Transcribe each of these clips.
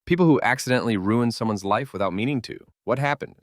People who accidentally ruin someone's life without meaning to. What happened?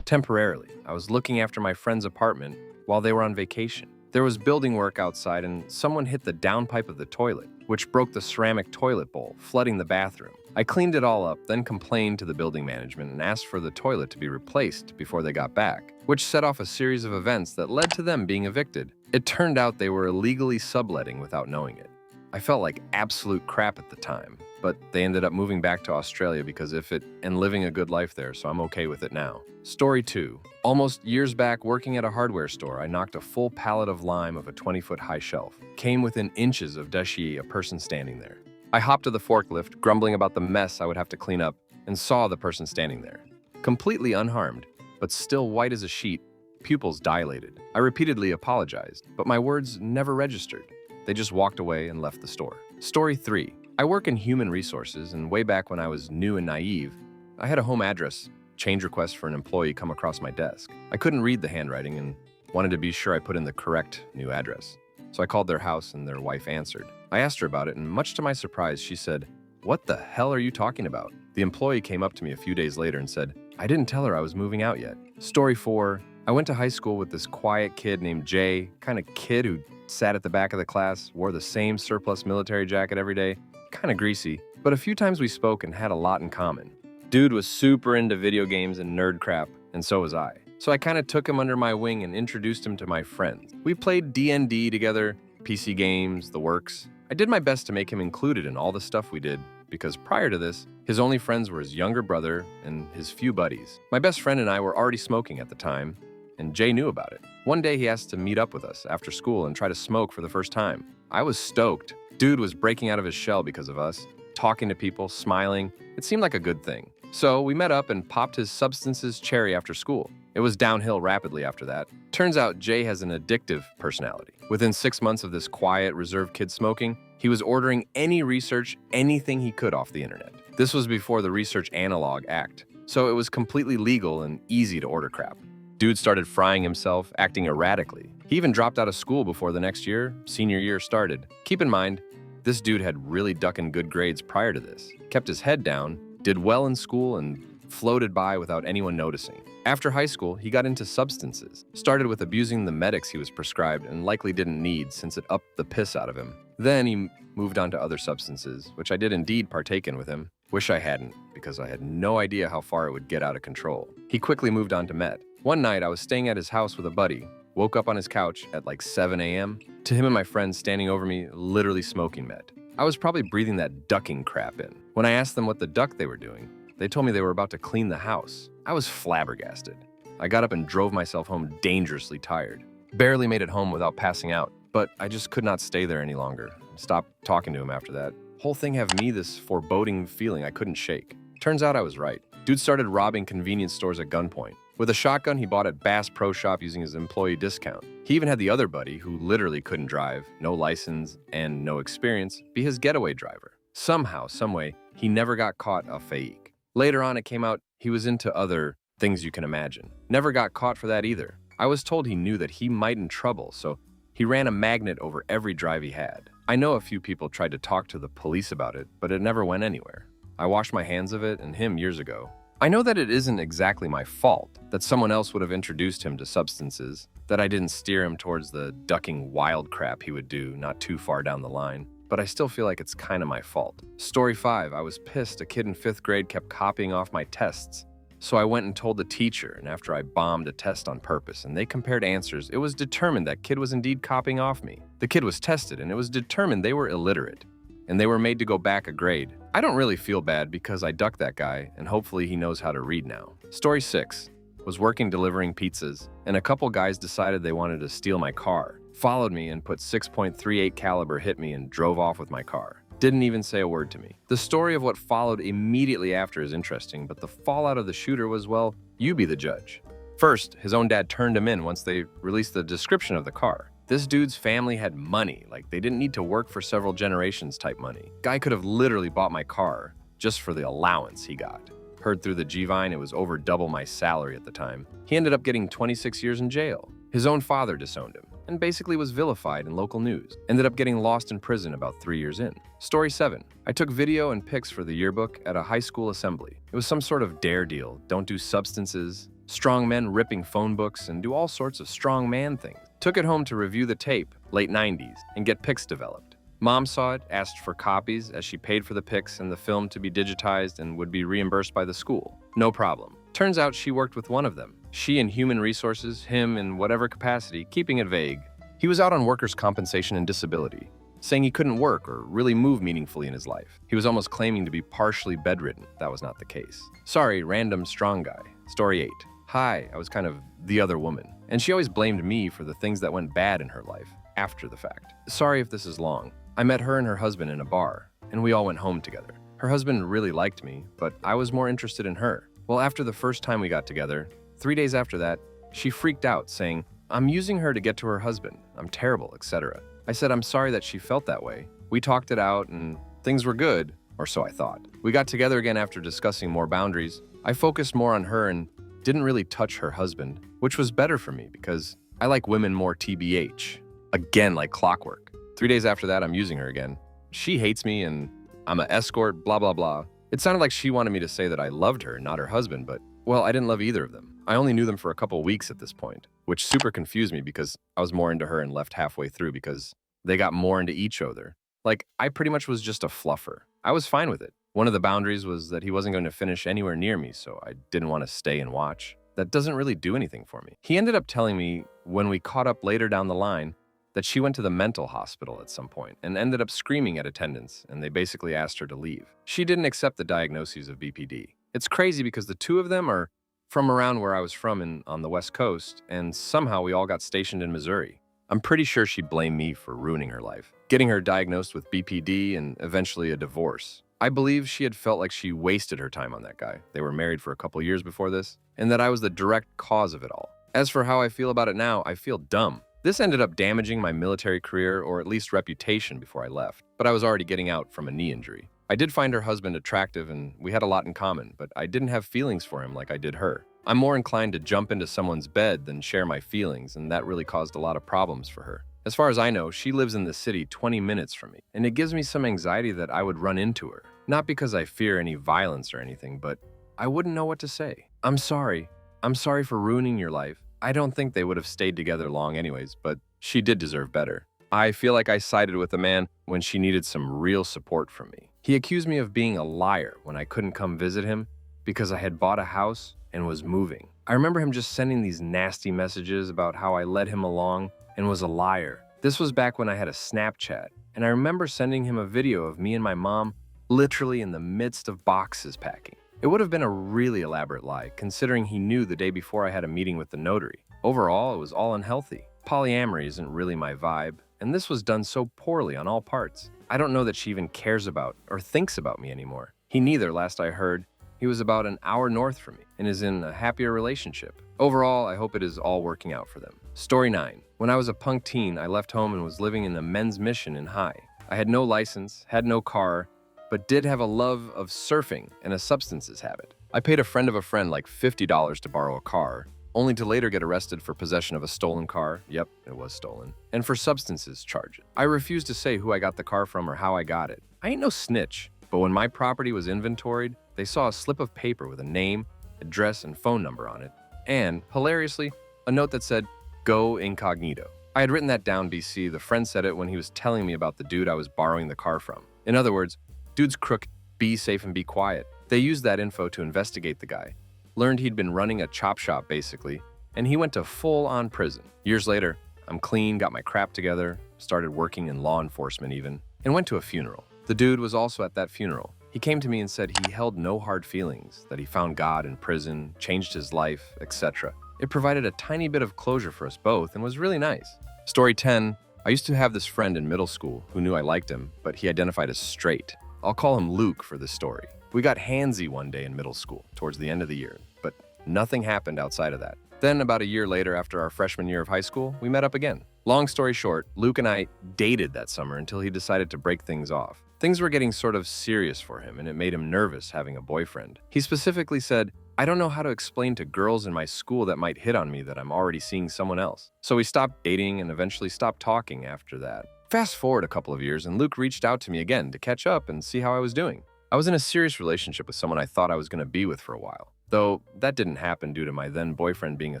Temporarily, I was looking after my friend's apartment while they were on vacation. There was building work outside and someone hit the downpipe of the toilet, which broke the ceramic toilet bowl, flooding the bathroom. I cleaned it all up, then complained to the building management and asked for the toilet to be replaced before they got back, which set off a series of events that led to them being evicted. It turned out they were illegally subletting without knowing it. I felt like absolute crap at the time, but they ended up moving back to Australia because of it and living a good life there, so I'm okay with it now. Story 2. Almost years back, working at a hardware store, I knocked a full pallet of lime of a 20-foot high shelf. Came within inches of Dashi, a person standing there. I hopped to the forklift, grumbling about the mess I would have to clean up, and saw the person standing there. Completely unharmed, but still white as a sheet, pupils dilated. I repeatedly apologized, but my words never registered. They just walked away and left the store. Story 3. I work in human resources, and way back when I was new and naive, I had a home address change request for an employee come across my desk. I couldn't read the handwriting and wanted to be sure I put in the correct new address. So I called their house and their wife answered. I asked her about it, and much to my surprise, she said, "What the hell are you talking about?" The employee came up to me a few days later and said, "I didn't tell her I was moving out yet." Story 4. I went to high school with this quiet kid named Jay, kind of kid who sat at the back of the class, wore the same surplus military jacket every day, kind of greasy, but a few times we spoke and had a lot in common. Dude was super into video games and nerd crap, and so was I. So I kind of took him under my wing and introduced him to my friends. We played D&D together, PC games, the works. I did my best to make him included in all the stuff we did, because prior to this, his only friends were his younger brother and his few buddies. My best friend and I were already smoking at the time, and Jay knew about it. One day he asked to meet up with us after school and try to smoke for the first time. I was stoked. Dude was breaking out of his shell because of us, talking to people, smiling. It seemed like a good thing. So we met up and popped his substances cherry after school. It was downhill rapidly after that. Turns out Jay has an addictive personality. Within 6 months of this quiet, reserved kid smoking, he was ordering any research, anything he could off the internet. This was before the Research Analog Act, so it was completely legal and easy to order crap. Dude started frying himself, acting erratically. He even dropped out of school before the next year, senior year, started. Keep in mind, this dude had really ducking good grades prior to this, kept his head down, did well in school, and floated by without anyone noticing. After high school, he got into substances, started with abusing the medics he was prescribed and likely didn't need since it upped the piss out of him. Then he moved on to other substances, which I did indeed partake in with him. Wish I hadn't, because I had no idea how far it would get out of control. He quickly moved on to meth. One night, I was staying at his house with a buddy, woke up on his couch at like 7 a.m. to him and my friend standing over me, literally smoking meth. I was probably breathing that ducking crap in. When I asked them what the duck they were doing, they told me they were about to clean the house. I was flabbergasted. I got up and drove myself home dangerously tired. Barely made it home without passing out, but I just could not stay there any longer. Stopped talking to him after that. Whole thing have me this foreboding feeling I couldn't shake. Turns out I was right. Dude started robbing convenience stores at gunpoint. With a shotgun he bought at Bass Pro Shop using his employee discount. He even had the other buddy, who literally couldn't drive, no license, and no experience, be his getaway driver. Somehow, someway, he never got caught a fake. Later on, it came out he was into other things you can imagine. Never got caught for that either. I was told he knew that he might in trouble, so he ran a magnet over every drive he had. I know a few people tried to talk to the police about it, but it never went anywhere. I washed my hands of it and him years ago. I know that it isn't exactly my fault, that someone else would have introduced him to substances, that I didn't steer him towards the ducking wild crap he would do not too far down the line, but I still feel like it's kind of my fault. Story 5, I was pissed a kid in 5th grade kept copying off my tests. So I went and told the teacher, and after I bombed a test on purpose and they compared answers, it was determined that kid was indeed copying off me. The kid was tested and it was determined they were illiterate, and they were made to go back a grade. I don't really feel bad because I ducked that guy, and hopefully he knows how to read now. Story 6, was working delivering pizzas, and a couple guys decided they wanted to steal my car, followed me and put .638 caliber hit me and drove off with my car. Didn't even say a word to me. The story of what followed immediately after is interesting, but the fallout of the shooter was, well, you be the judge. First, his own dad turned him in once they released the description of the car. This dude's family had money, like they didn't need to work for several generations type money. Guy could have literally bought my car just for the allowance he got. Heard through the G-Vine it was over double my salary at the time. He ended up getting 26 years in jail. His own father disowned him. and basically was vilified in local news. Ended up getting lost in prison about 3 years in. Story 7. I took video and pics for the yearbook at a high school assembly. It was some sort of dare deal. Don't do substances, strong men ripping phone books, and do all sorts of strong man things. Took it home to review the tape, late 90s, and get pics developed. Mom saw it, asked for copies as she paid for the pics and the film to be digitized and would be reimbursed by the school. No problem. Turns out she worked with one of them. She in human resources, him in whatever capacity, keeping it vague. He was out on workers' compensation and disability, saying he couldn't work or really move meaningfully in his life. He was almost claiming to be partially bedridden. That was not the case. Sorry, random strong guy. Story 8. Hi, I was kind of the other woman, and she always blamed me for the things that went bad in her life after the fact. Sorry if this is long. I met her and her husband in a bar, and we all went home together. Her husband really liked me, but I was more interested in her. Well, after the first time we got together, 3 days after that, she freaked out, saying, "I'm using her to get to her husband. I'm terrible, etc." I said I'm sorry that she felt that way. We talked it out, and things were good, or so I thought. We got together again after discussing more boundaries. I focused more on her and didn't really touch her husband, which was better for me because I like women more TBH. Again, like clockwork. 3 days after that, I'm using her again. She hates me and I'm an escort, blah, blah, blah. It sounded like she wanted me to say that I loved her, not her husband, but, well, I didn't love either of them. I only knew them for a couple weeks at this point, which super confused me because I was more into her and left halfway through because they got more into each other. Like, I pretty much was just a fluffer. I was fine with it. One of the boundaries was that he wasn't going to finish anywhere near me, so I didn't want to stay and watch. That doesn't really do anything for me. He ended up telling me when we caught up later down the line that she went to the mental hospital at some point and ended up screaming at attendants, and they basically asked her to leave. She didn't accept the diagnoses of BPD. It's crazy because the two of them are from around where I was from on the West Coast, and somehow we all got stationed in Missouri. I'm pretty sure she blamed me for ruining her life, getting her diagnosed with BPD and eventually a divorce. I believe she had felt like she wasted her time on that guy. They were married for a couple years before this, and that I was the direct cause of it all. As for how I feel about it now, I feel dumb. This ended up damaging my military career, or at least reputation, before I left, but I was already getting out from a knee injury. I did find her husband attractive and we had a lot in common, but I didn't have feelings for him like I did her. I'm more inclined to jump into someone's bed than share my feelings, and that really caused a lot of problems for her. As far as I know, she lives in the city 20 minutes from me, and it gives me some anxiety that I would run into her. Not because I fear any violence or anything, but I wouldn't know what to say. I'm sorry. I'm sorry for ruining your life. I don't think they would have stayed together long anyways, but she did deserve better. I feel like I sided with a man when she needed some real support from me. He accused me of being a liar when I couldn't come visit him because I had bought a house and was moving. I remember him just sending these nasty messages about how I led him along and was a liar. This was back when I had a Snapchat, and I remember sending him a video of me and my mom literally in the midst of boxes packing. It would have been a really elaborate lie, considering he knew the day before I had a meeting with the notary. Overall, it was all unhealthy. Polyamory isn't really my vibe, and this was done so poorly on all parts. I don't know that she even cares about or thinks about me anymore. He neither, last I heard. He was about an hour north from me and is in a happier relationship. Overall, I hope it is all working out for them. Story 9. When I was a punk teen, I left home and was living in a men's mission in High. I had no license, had no car, but did have a love of surfing and a substances habit. I paid a friend of a friend like $50 to borrow a car, only to later get arrested for possession of a stolen car. Yep, it was stolen. And for substances charges. I refused to say who I got the car from or how I got it. I ain't no snitch, but when my property was inventoried, they saw a slip of paper with a name, address, and phone number on it, and, hilariously, a note that said, "Go incognito." I had written that down, BC. The friend said it when he was telling me about the dude I was borrowing the car from. In other words, dude's crook, be safe and be quiet. They used that info to investigate the guy. Learned he'd been running a chop shop, basically, and he went to full-on prison. Years later, I'm clean, got my crap together, started working in law enforcement even, and went to a funeral. The dude was also at that funeral. He came to me and said he held no hard feelings, that he found God in prison, changed his life, etc. It provided a tiny bit of closure for us both and was really nice. Story 10. I used to have this friend in middle school who knew I liked him, but he identified as straight. I'll call him Luke for this story. We got handsy one day in middle school, towards the end of the year, but nothing happened outside of that. Then, about a year later, after our freshman year of high school, we met up again. Long story short, Luke and I dated that summer until he decided to break things off. Things were getting sort of serious for him, and it made him nervous having a boyfriend. He specifically said, I don't know how to explain to girls in my school that might hit on me that I'm already seeing someone else. So we stopped dating and eventually stopped talking after that. Fast forward a couple of years, and Luke reached out to me again to catch up and see how I was doing. I was in a serious relationship with someone I thought I was going to be with for a while, though that didn't happen due to my then boyfriend being a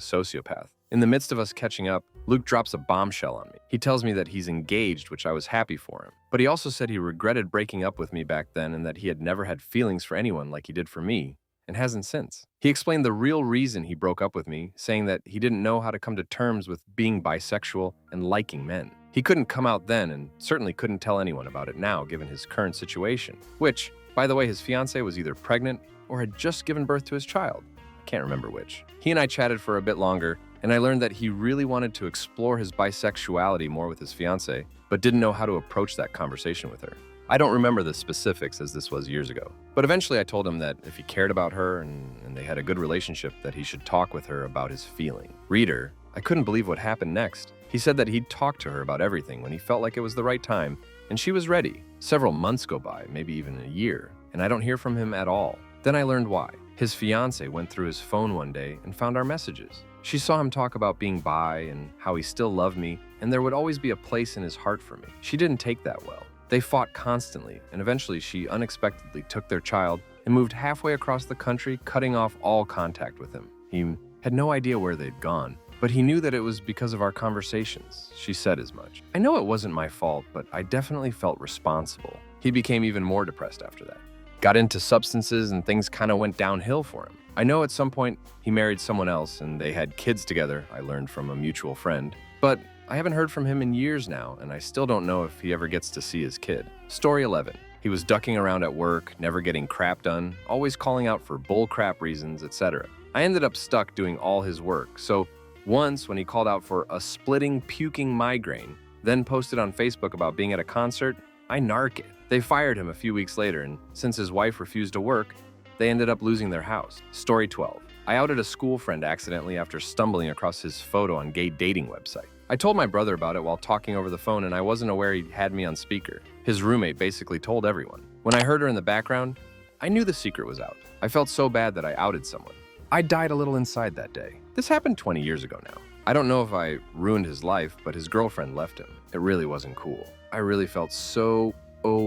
sociopath. In the midst of us catching up, Luke drops a bombshell on me. He tells me that he's engaged, which I was happy for him. But he also said he regretted breaking up with me back then and that he had never had feelings for anyone like he did for me, and hasn't since. He explained the real reason he broke up with me, saying that he didn't know how to come to terms with being bisexual and liking men. He couldn't come out then and certainly couldn't tell anyone about it now given his current situation, which, by the way, his fiancée was either pregnant or had just given birth to his child. I can't remember which. He and I chatted for a bit longer, and I learned that he really wanted to explore his bisexuality more with his fiancée, but didn't know how to approach that conversation with her. I don't remember the specifics as this was years ago, but eventually I told him that if he cared about her and they had a good relationship, that he should talk with her about his feeling. Reader, I couldn't believe what happened next. He said that he'd talk to her about everything when he felt like it was the right time, and she was ready. Several months go by, maybe even a year, and I don't hear from him at all. Then I learned why. His fiancée went through his phone one day and found our messages. She saw him talk about being bi and how he still loved me, and there would always be a place in his heart for me. She didn't take that well. They fought constantly, and eventually she unexpectedly took their child and moved halfway across the country, cutting off all contact with him. He had no idea where they'd gone, but he knew that it was because of our conversations. She said as much. I know it wasn't my fault, but I definitely felt responsible. He became even more depressed after that. Got into substances and things kind of went downhill for him. I know at some point he married someone else and they had kids together, I learned from a mutual friend. But I haven't heard from him in years now, and I still don't know if he ever gets to see his kid. Story 11. He was ducking around at work, never getting crap done, always calling out for bull crap reasons, etc. I ended up stuck doing all his work, so once when he called out for a splitting, puking migraine, then posted on Facebook about being at a concert, I narc it. They fired him a few weeks later, and since his wife refused to work, they ended up losing their house. Story 12. I outed a school friend accidentally after stumbling across his photo on gay dating website. I told my brother about it while talking over the phone, and I wasn't aware he had me on speaker. His roommate basically told everyone. When I heard her in the background, I knew the secret was out. I felt so bad that I outed someone. I died a little inside that day. This happened 20 years ago now. I don't know if I ruined his life, but his girlfriend left him. It really wasn't cool. I really felt so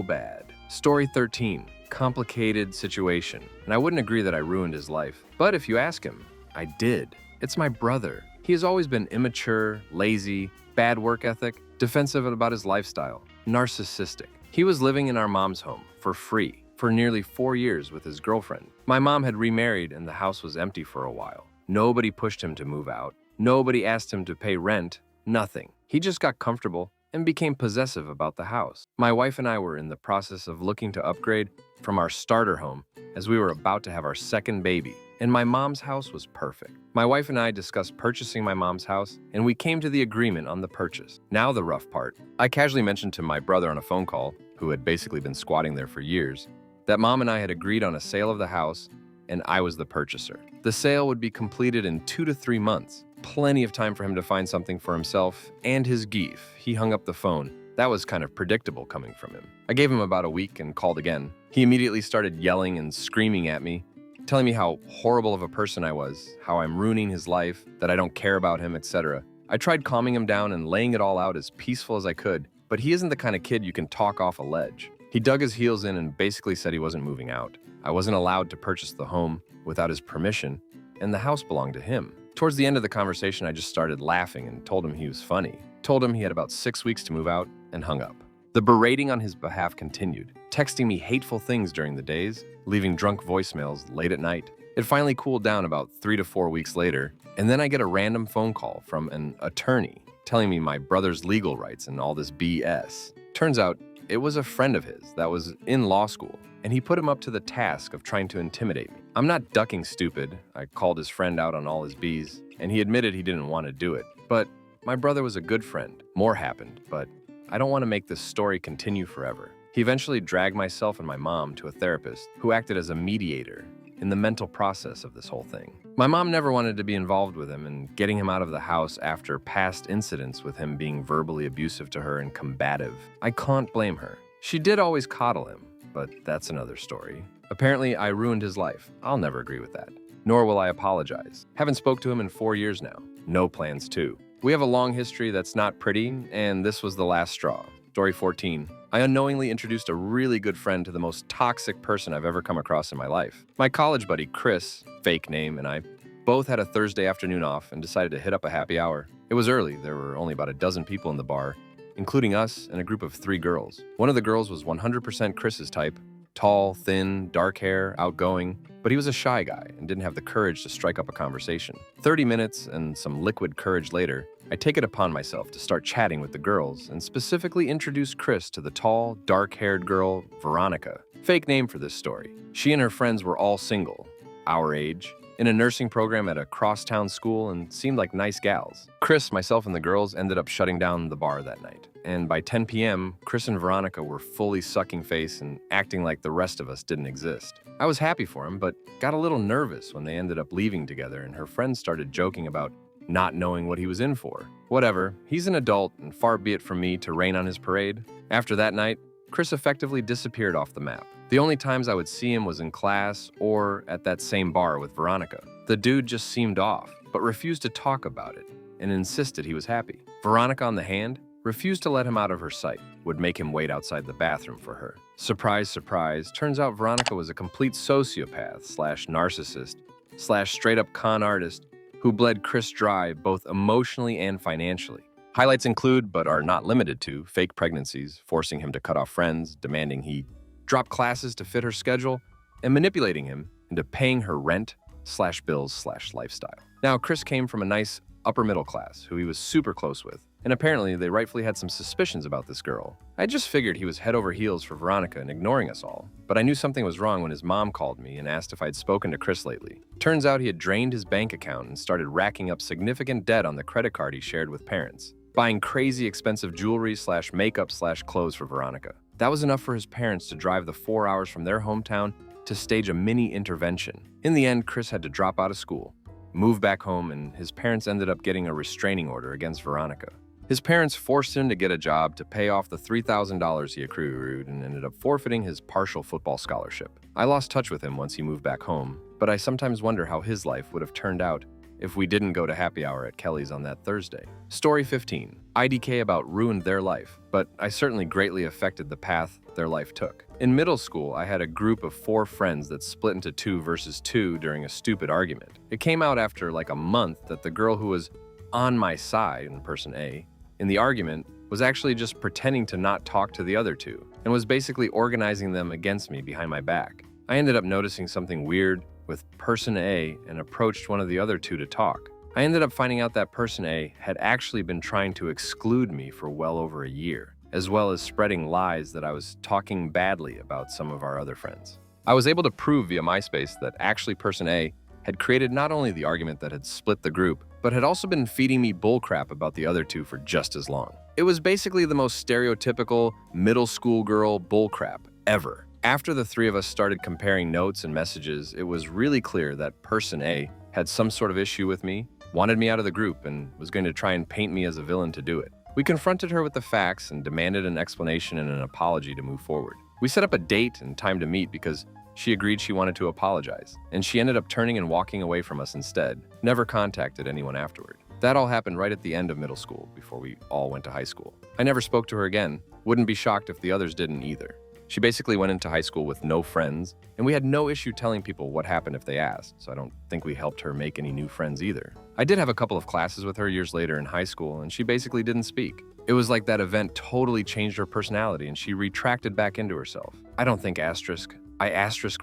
bad. Story 13. Complicated situation. And I wouldn't agree that I ruined his life. But if you ask him, I did. It's my brother. He has always been immature, lazy, bad work ethic, defensive about his lifestyle, narcissistic. He was living in our mom's home for free for nearly 4 years with his girlfriend. My mom had remarried and the house was empty for a while. Nobody pushed him to move out. Nobody asked him to pay rent. Nothing. He just got comfortable and became possessive about the house. My wife and I were in the process of looking to upgrade from our starter home as we were about to have our second baby, and my mom's house was perfect. My wife and I discussed purchasing my mom's house, and we came to the agreement on the purchase. Now the rough part. I casually mentioned to my brother on a phone call, who had basically been squatting there for years, that Mom and I had agreed on a sale of the house, and I was the purchaser. The sale would be completed in 2 to 3 months. Plenty of time for him to find something for himself and his geef. He hung up the phone. That was kind of predictable coming from him. I gave him about a week and called again. He immediately started yelling and screaming at me, telling me how horrible of a person I was, how I'm ruining his life, that I don't care about him, etc. I tried calming him down and laying it all out as peaceful as I could, but he isn't the kind of kid you can talk off a ledge. He dug his heels in and basically said he wasn't moving out. I wasn't allowed to purchase the home without his permission, and the house belonged to him. Towards the end of the conversation, I just started laughing and told him he was funny. Told him he had about 6 weeks to move out and hung up. The berating on his behalf continued, texting me hateful things during the days, leaving drunk voicemails late at night. It finally cooled down about 3 to 4 weeks later, and then I get a random phone call from an attorney telling me my brother's legal rights and all this BS. Turns out, it was a friend of his that was in law school, and he put him up to the task of trying to intimidate me. I'm not ducking stupid. I called his friend out on all his B's, and he admitted he didn't want to do it. But my brother was a good friend. More happened, but I don't want to make this story continue forever. He eventually dragged myself and my mom to a therapist who acted as a mediator in the mental process of this whole thing. My mom never wanted to be involved with him, and getting him out of the house after past incidents with him being verbally abusive to her and combative. I can't blame her. She did always coddle him, but that's another story. Apparently, I ruined his life. I'll never agree with that. nor will I apologize. Haven't spoke to him in 4 years now. No plans to. We have a long history that's not pretty, and this was the last straw. Story 14. I unknowingly introduced a really good friend to the most toxic person I've ever come across in my life. My college buddy, Chris, fake name, and I both had a Thursday afternoon off and decided to hit up a happy hour. It was early. There were only about a dozen people in the bar, including us and a group of 3 girls. One of the girls was 100% Chris's type. Tall, thin, dark hair, outgoing, but he was a shy guy and didn't have the courage to strike up a conversation. 30 minutes and some liquid courage later, I take it upon myself to start chatting with the girls and specifically introduce Chris to the tall, dark-haired girl, Veronica. Fake name for this story. She and her friends were all single, our age, in a nursing program at a crosstown school and seemed like nice gals. Chris, myself, and the girls ended up shutting down the bar that night. And by 10 p.m., Chris and Veronica were fully sucking face and acting like the rest of us didn't exist. I was happy for him, but got a little nervous when they ended up leaving together and her friends started joking about not knowing what he was in for. Whatever, he's an adult and far be it from me to rain on his parade. After that night, Chris effectively disappeared off the map. The only times I would see him was in class or at that same bar with Veronica. The dude just seemed off, but refused to talk about it and insisted he was happy. Veronica, on the hand, refused to let him out of her sight, would make him wait outside the bathroom for her. Surprise, surprise, turns out Veronica was a complete sociopath slash narcissist slash straight up con artist who bled Chris dry both emotionally and financially. Highlights include, but are not limited to, fake pregnancies, forcing him to cut off friends, demanding he drop classes to fit her schedule, and manipulating him into paying her rent slash bills slash lifestyle. Now, Chris came from a nice upper middle class who he was super close with, and apparently they rightfully had some suspicions about this girl. I just figured he was head over heels for Veronica and ignoring us all, but I knew something was wrong when his mom called me and asked if I'd spoken to Chris lately. Turns out he had drained his bank account and started racking up significant debt on the credit card he shared with parents, buying crazy expensive jewelry slash makeup slash clothes for Veronica. That was enough for his parents to drive the 4 hours from their hometown to stage a mini intervention. In the end, Chris had to drop out of school, move back home, and his parents ended up getting a restraining order against Veronica. His parents forced him to get a job to pay off the $3,000 he accrued and ended up forfeiting his partial football scholarship. I lost touch with him once he moved back home, but I sometimes wonder how his life would have turned out if we didn't go to happy hour at Kelly's on that Thursday. Story 15. IDK about ruined their life, but I certainly greatly affected the path their life took. In middle school, I had a group of 4 friends that split into 2 versus 2 during a stupid argument. It came out after like a month that the girl who was on my side, in person A, in the argument was actually just pretending to not talk to the other 2 and was basically organizing them against me behind my back. I ended up noticing something weird with person A and approached one of the other 2 to talk. I ended up finding out that person A had actually been trying to exclude me for well over a year, as well as spreading lies that I was talking badly about some of our other friends. I was able to prove via MySpace that actually person A had created not only the argument that had split the group, but had also been feeding me bullcrap about the other 2 for just as long. It was basically the most stereotypical middle school girl bullcrap ever. After the 3 of us started comparing notes and messages, it was really clear that person A had some sort of issue with me, wanted me out of the group, and was going to try and paint me as a villain to do it. We confronted her with the facts and demanded an explanation and an apology to move forward. We set up a date and time to meet because she agreed she wanted to apologize, and she ended up turning and walking away from us instead, never contacted anyone afterward. That all happened right at the end of middle school, before we all went to high school. I never spoke to her again, wouldn't be shocked if the others didn't either. She basically went into high school with no friends, and we had no issue telling people what happened if they asked, so I don't think we helped her make any new friends either. I did have a couple of classes with her years later in high school, and she basically didn't speak. It was like that event totally changed her personality, and she retracted back into herself. I don't think I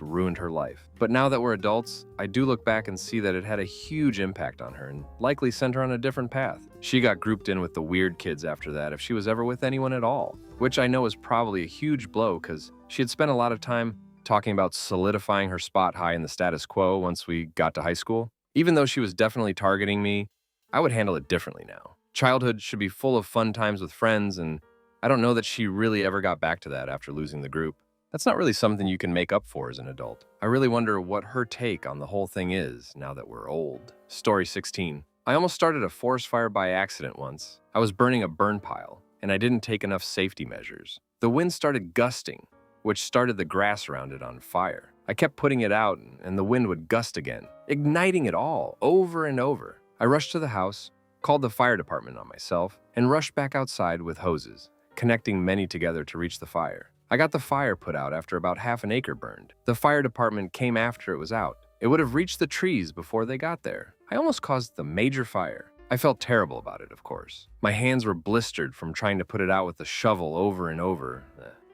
ruined her life. But now that we're adults, I do look back and see that it had a huge impact on her and likely sent her on a different path. She got grouped in with the weird kids after that if she was ever with anyone at all, which I know is probably a huge blow because she had spent a lot of time talking about solidifying her spot high in the status quo once we got to high school. Even though she was definitely targeting me, I would handle it differently now. Childhood should be full of fun times with friends, and I don't know that she really ever got back to that after losing the group. That's not really something you can make up for as an adult. I really wonder what her take on the whole thing is now that we're old. Story 16. I almost started a forest fire by accident once. I was burning a burn pile, and I didn't take enough safety measures. The wind started gusting, which started the grass around it on fire. I kept putting it out, and the wind would gust again, igniting it all, over and over. I rushed to the house, called the fire department on myself, and rushed back outside with hoses, connecting many together to reach the fire. I got the fire put out after about half an acre burned. The fire department came after it was out. It would have reached the trees before they got there. I almost caused the major fire. I felt terrible about it, of course. My hands were blistered from trying to put it out with the shovel over and over.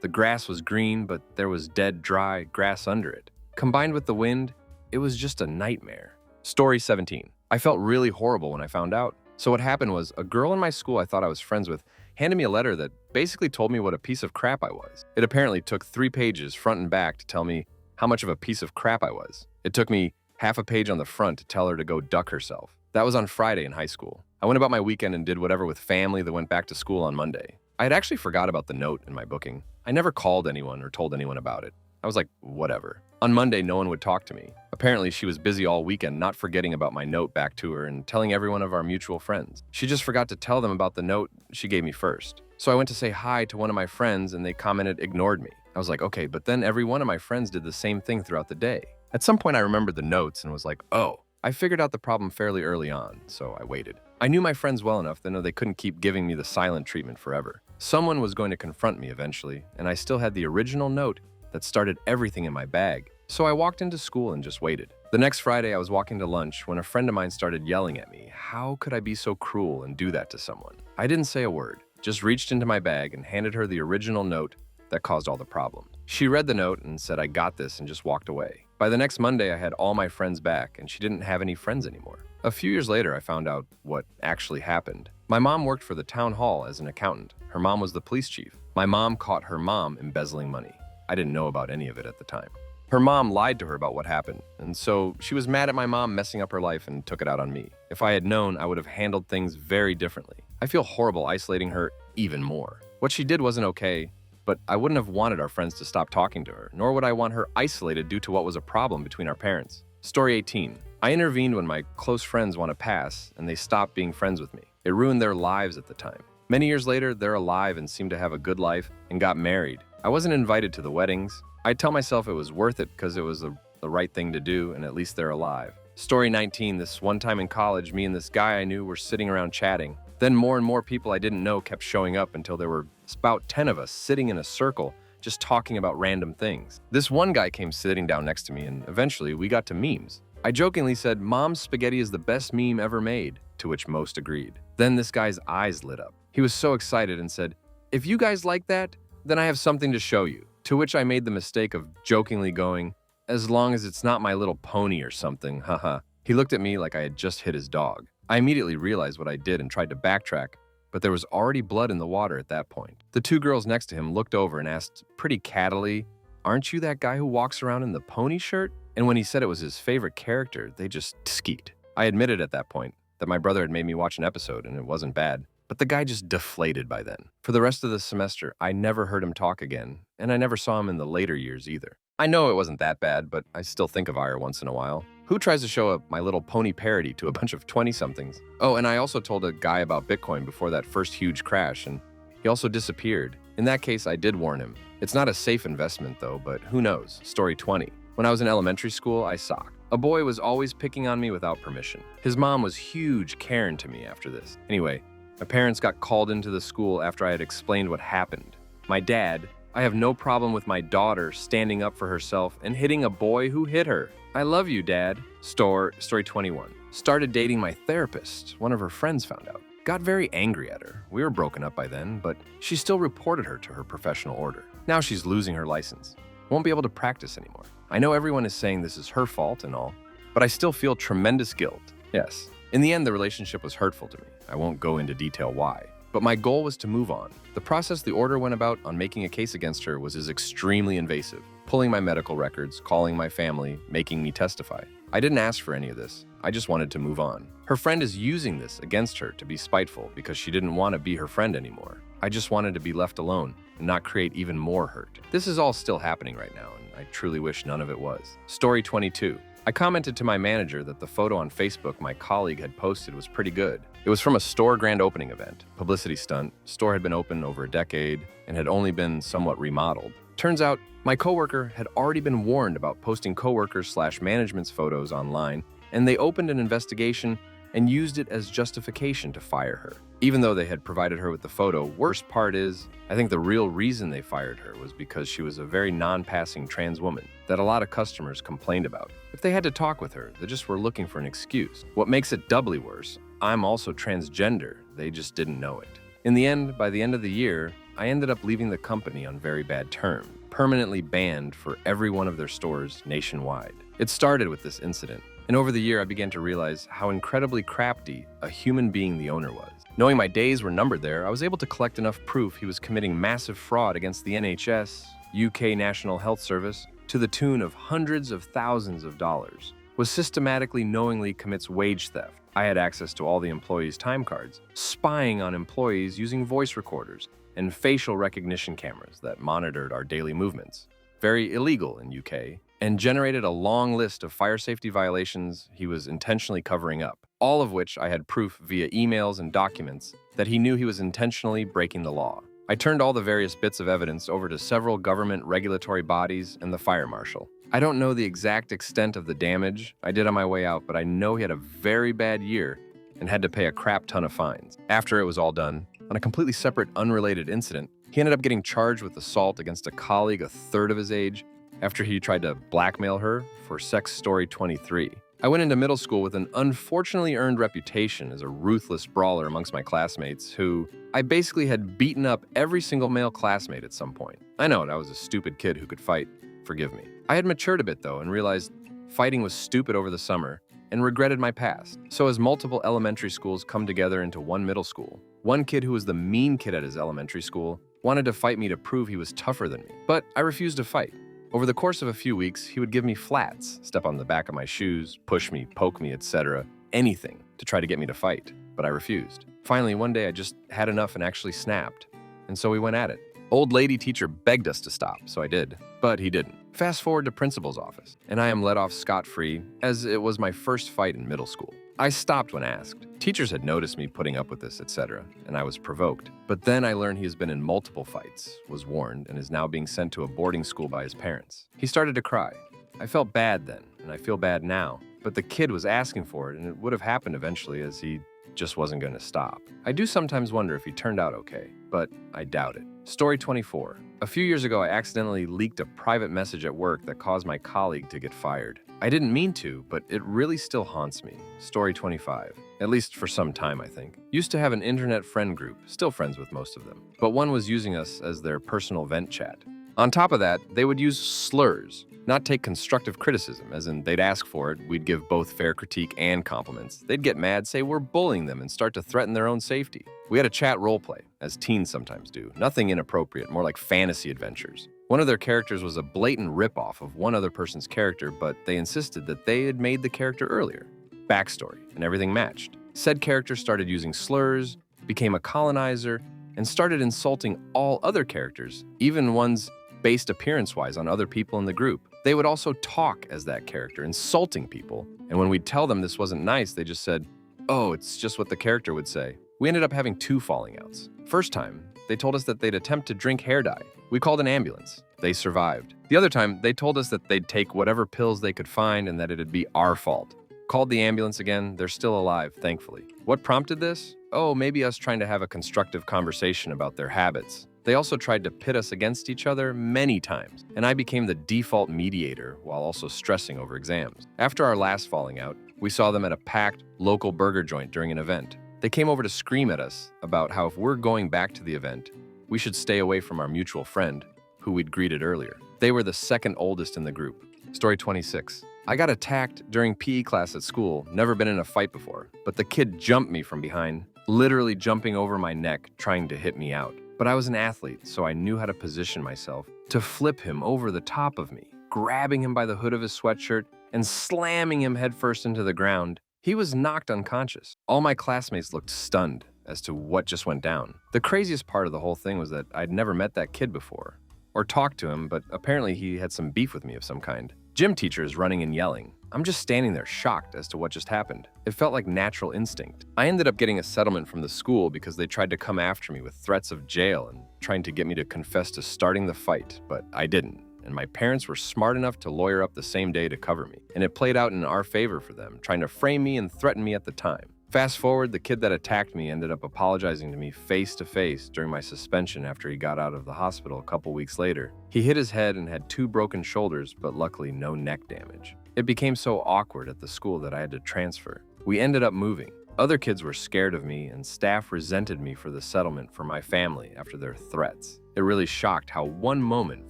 The grass was green, but there was dead, dry grass under it. Combined with the wind, it was just a nightmare. Story 17. I felt really horrible when I found out. So what happened was, a girl in my school I thought I was friends with handed me a letter that basically told me what a piece of crap I was. It apparently took 3 pages, front and back, to tell me how much of a piece of crap I was. It took me half a page on the front to tell her to go duck herself. That was on Friday in high school. I went about my weekend and did whatever with family that went back to school on Monday. I had actually forgot about the note in my booking. I never called anyone or told anyone about it. I was like, whatever. On Monday, no one would talk to me. Apparently, she was busy all weekend, not forgetting about my note back to her and telling everyone of our mutual friends. She just forgot to tell them about the note she gave me first. So I went to say hi to one of my friends and they commented, ignored me. I was like, okay, but then every one of my friends did the same thing throughout the day. At some point, I remembered the notes and was like, oh. I figured out the problem fairly early on, so I waited. I knew my friends well enough to know they couldn't keep giving me the silent treatment forever. Someone was going to confront me eventually, and I still had the original note that started everything in my bag. So I walked into school and just waited. The next Friday, I was walking to lunch when a friend of mine started yelling at me. How could I be so cruel and do that to someone? I didn't say a word, just reached into my bag and handed her the original note that caused all the problems. She read the note and said, I got this, and just walked away. By the next Monday, I had all my friends back, and she didn't have any friends anymore. A few years later, I found out what actually happened. My mom worked for the town hall as an accountant. Her mom was the police chief. My mom caught her mom embezzling money. I didn't know about any of it at the time. Her mom lied to her about what happened, and so she was mad at my mom messing up her life and took it out on me. If I had known, I would have handled things very differently. I feel horrible isolating her even more. What she did wasn't okay, but I wouldn't have wanted our friends to stop talking to her, nor would I want her isolated due to what was a problem between our parents. Story 18. I intervened when my close friends want to pass, and they stopped being friends with me. It ruined their lives at the time. Many years later, they're alive and seem to have a good life and got married. I wasn't invited to the weddings. I'd tell myself it was worth it because it was the right thing to do, and at least they're alive. Story 19. This one time in college, me and this guy I knew were sitting around chatting. Then more and more people I didn't know kept showing up until there were about 10 of us sitting in a circle just talking about random things. This one guy came sitting down next to me, and eventually we got to memes. I jokingly said, Mom's spaghetti is the best meme ever made, to which most agreed. Then this guy's eyes lit up. He was so excited and said, if you guys like that, then I have something to show you. To which I made the mistake of jokingly going, as long as it's not My Little Pony or something, haha. He looked at me like I had just hit his dog. I immediately realized what I did and tried to backtrack, but there was already blood in the water at that point. The 2 girls next to him looked over and asked pretty cattily, aren't you that guy who walks around in the pony shirt? And when he said it was his favorite character, they just skeet. I admitted at that point that my brother had made me watch an episode and it wasn't bad, but the guy just deflated by then. For the rest of the semester, I never heard him talk again, and I never saw him in the later years either. I know it wasn't that bad, but I still think of Ira once in a while. Who tries to show a My Little Pony parody to a bunch of 20-somethings? Oh, and I also told a guy about Bitcoin before that first huge crash, and he also disappeared. In that case, I did warn him. It's not a safe investment, though, but who knows? Story 20. When I was in elementary school, I socked. A boy was always picking on me without permission. His mom was huge Karen to me after this. Anyway, my parents got called into the school after I had explained what happened. My dad, I have no problem with my daughter standing up for herself and hitting a boy who hit her. I love you, Dad. Story 21. Started dating my therapist. One of her friends found out. Got very angry at her. We were broken up by then, but she still reported her to her professional order. Now she's losing her license. Won't be able to practice anymore. I know everyone is saying this is her fault and all, but I still feel tremendous guilt. Yes. In the end, the relationship was hurtful to me. I won't go into detail why. But my goal was to move on. The process the order went about on making a case against her was extremely invasive, pulling my medical records, calling my family, making me testify. I didn't ask for any of this. I just wanted to move on. Her friend is using this against her to be spiteful because she didn't want to be her friend anymore. I just wanted to be left alone and not create even more hurt. This is all still happening right now, and I truly wish none of it was. Story 22. I commented to my manager that the photo on Facebook my colleague had posted was pretty good. It was from a store grand opening event, publicity stunt. Store had been open over a decade and had only been somewhat remodeled. Turns out My coworker had already been warned about posting coworkers/management's photos online, and they opened an investigation and used it as justification to fire her. Even though they had provided her with the photo, worst part is, I think the real reason they fired her was because she was a very non-passing trans woman that a lot of customers complained about. If they had to talk with her, they just were looking for an excuse. What makes it doubly worse, I'm also transgender, they just didn't know it. In the end, by the end of the year, I ended up leaving the company on very bad terms, permanently banned for every one of their stores nationwide. It started with this incident, and over the year I began to realize how incredibly crafty a human being the owner was. Knowing my days were numbered there, I was able to collect enough proof he was committing massive fraud against the NHS, UK National Health Service, to the tune of hundreds of thousands of dollars, was systematically knowingly commits wage theft. I had access to all the employees' time cards, spying on employees using voice recorders and facial recognition cameras that monitored our daily movements. Very illegal in UK, and generated a long list of fire safety violations he was intentionally covering up, all of which I had proof via emails and documents that he knew he was intentionally breaking the law. I turned all the various bits of evidence over to several government regulatory bodies and the fire marshal. I don't know the exact extent of the damage I did on my way out, but I know he had a very bad year and had to pay a crap ton of fines. After it was all done, on a completely separate, unrelated incident, he ended up getting charged with assault against a colleague a third of his age after he tried to blackmail her for Sex Story 23. I went into middle school with an unfortunately earned reputation as a ruthless brawler amongst my classmates who I basically had beaten up every single male classmate at some point. I know I was a stupid kid who could fight, forgive me. I had matured a bit though and realized fighting was stupid over the summer and regretted my past. So as multiple elementary schools come together into one middle school, one kid who was the mean kid at his elementary school wanted to fight me to prove he was tougher than me, but I refused to fight. Over the course of a few weeks, he would give me flats, step on the back of my shoes, push me, poke me, etc., anything to try to get me to fight, but I refused. Finally, one day I just had enough and actually snapped, and so we went at it. Old lady teacher begged us to stop, so I did, but he didn't. Fast forward to principal's office, and I am let off scot-free as it was my first fight in middle school. I stopped when asked. Teachers had noticed me putting up with this, etc., and I was provoked. But then I learned he has been in multiple fights, was warned, and is now being sent to a boarding school by his parents. He started to cry. I felt bad then, and I feel bad now, but the kid was asking for it, and it would have happened eventually as he just wasn't going to stop. I do sometimes wonder if he turned out okay, but I doubt it. Story 24. A few years ago, I accidentally leaked a private message at work that caused my colleague to get fired. I didn't mean to, but it really still haunts me. Story 25. At least for some time, I think. Used to have an internet friend group, still friends with most of them, but one was using us as their personal vent chat. On top of that, they would use slurs, not take constructive criticism, as in they'd ask for it, we'd give both fair critique and compliments. They'd get mad, say we're bullying them, and start to threaten their own safety. We had a chat roleplay, as teens sometimes do. Nothing inappropriate, more like fantasy adventures. One of their characters was a blatant ripoff of one other person's character, but they insisted that they had made the character earlier. Backstory, and everything matched. Said character started using slurs, became a colonizer, and started insulting all other characters, even ones based appearance-wise on other people in the group. They would also talk as that character, insulting people, and when we'd tell them this wasn't nice, they just said, "Oh, it's just what the character would say." We ended up having 2 falling outs. First time, they told us that they'd attempt to drink hair dye. We called an ambulance. They survived. The other time, they told us that they'd take whatever pills they could find and that it'd be our fault. Called the ambulance again. They're still alive, thankfully. What prompted this? Oh, maybe us trying to have a constructive conversation about their habits. They also tried to pit us against each other many times, and I became the default mediator while also stressing over exams. After our last falling out, we saw them at a packed local burger joint during an event. They came over to scream at us about how if we're going back to the event, we should stay away from our mutual friend, who we'd greeted earlier. They were the second oldest in the group. Story 26. I got attacked during PE class at school, never been in a fight before, but the kid jumped me from behind, literally jumping over my neck, trying to hit me out. But I was an athlete, so I knew how to position myself to flip him over the top of me, grabbing him by the hood of his sweatshirt and slamming him headfirst into the ground. He was knocked unconscious. All my classmates looked stunned as to what just went down. The craziest part of the whole thing was that I'd never met that kid before, or talked to him, but apparently he had some beef with me of some kind. Gym teacher is running and yelling. I'm just standing there shocked as to what just happened. It felt like natural instinct. I ended up getting a settlement from the school because they tried to come after me with threats of jail and trying to get me to confess to starting the fight, but I didn't, and my parents were smart enough to lawyer up the same day to cover me, and it played out in our favor for them, trying to frame me and threaten me at the time. Fast forward, the kid that attacked me ended up apologizing to me face to face during my suspension after he got out of the hospital a couple weeks later. He hit his head and had 2 broken shoulders, but luckily no neck damage. It became so awkward at the school that I had to transfer. We ended up moving. Other kids were scared of me, and staff resented me for the settlement for my family after their threats. It really shocked how one moment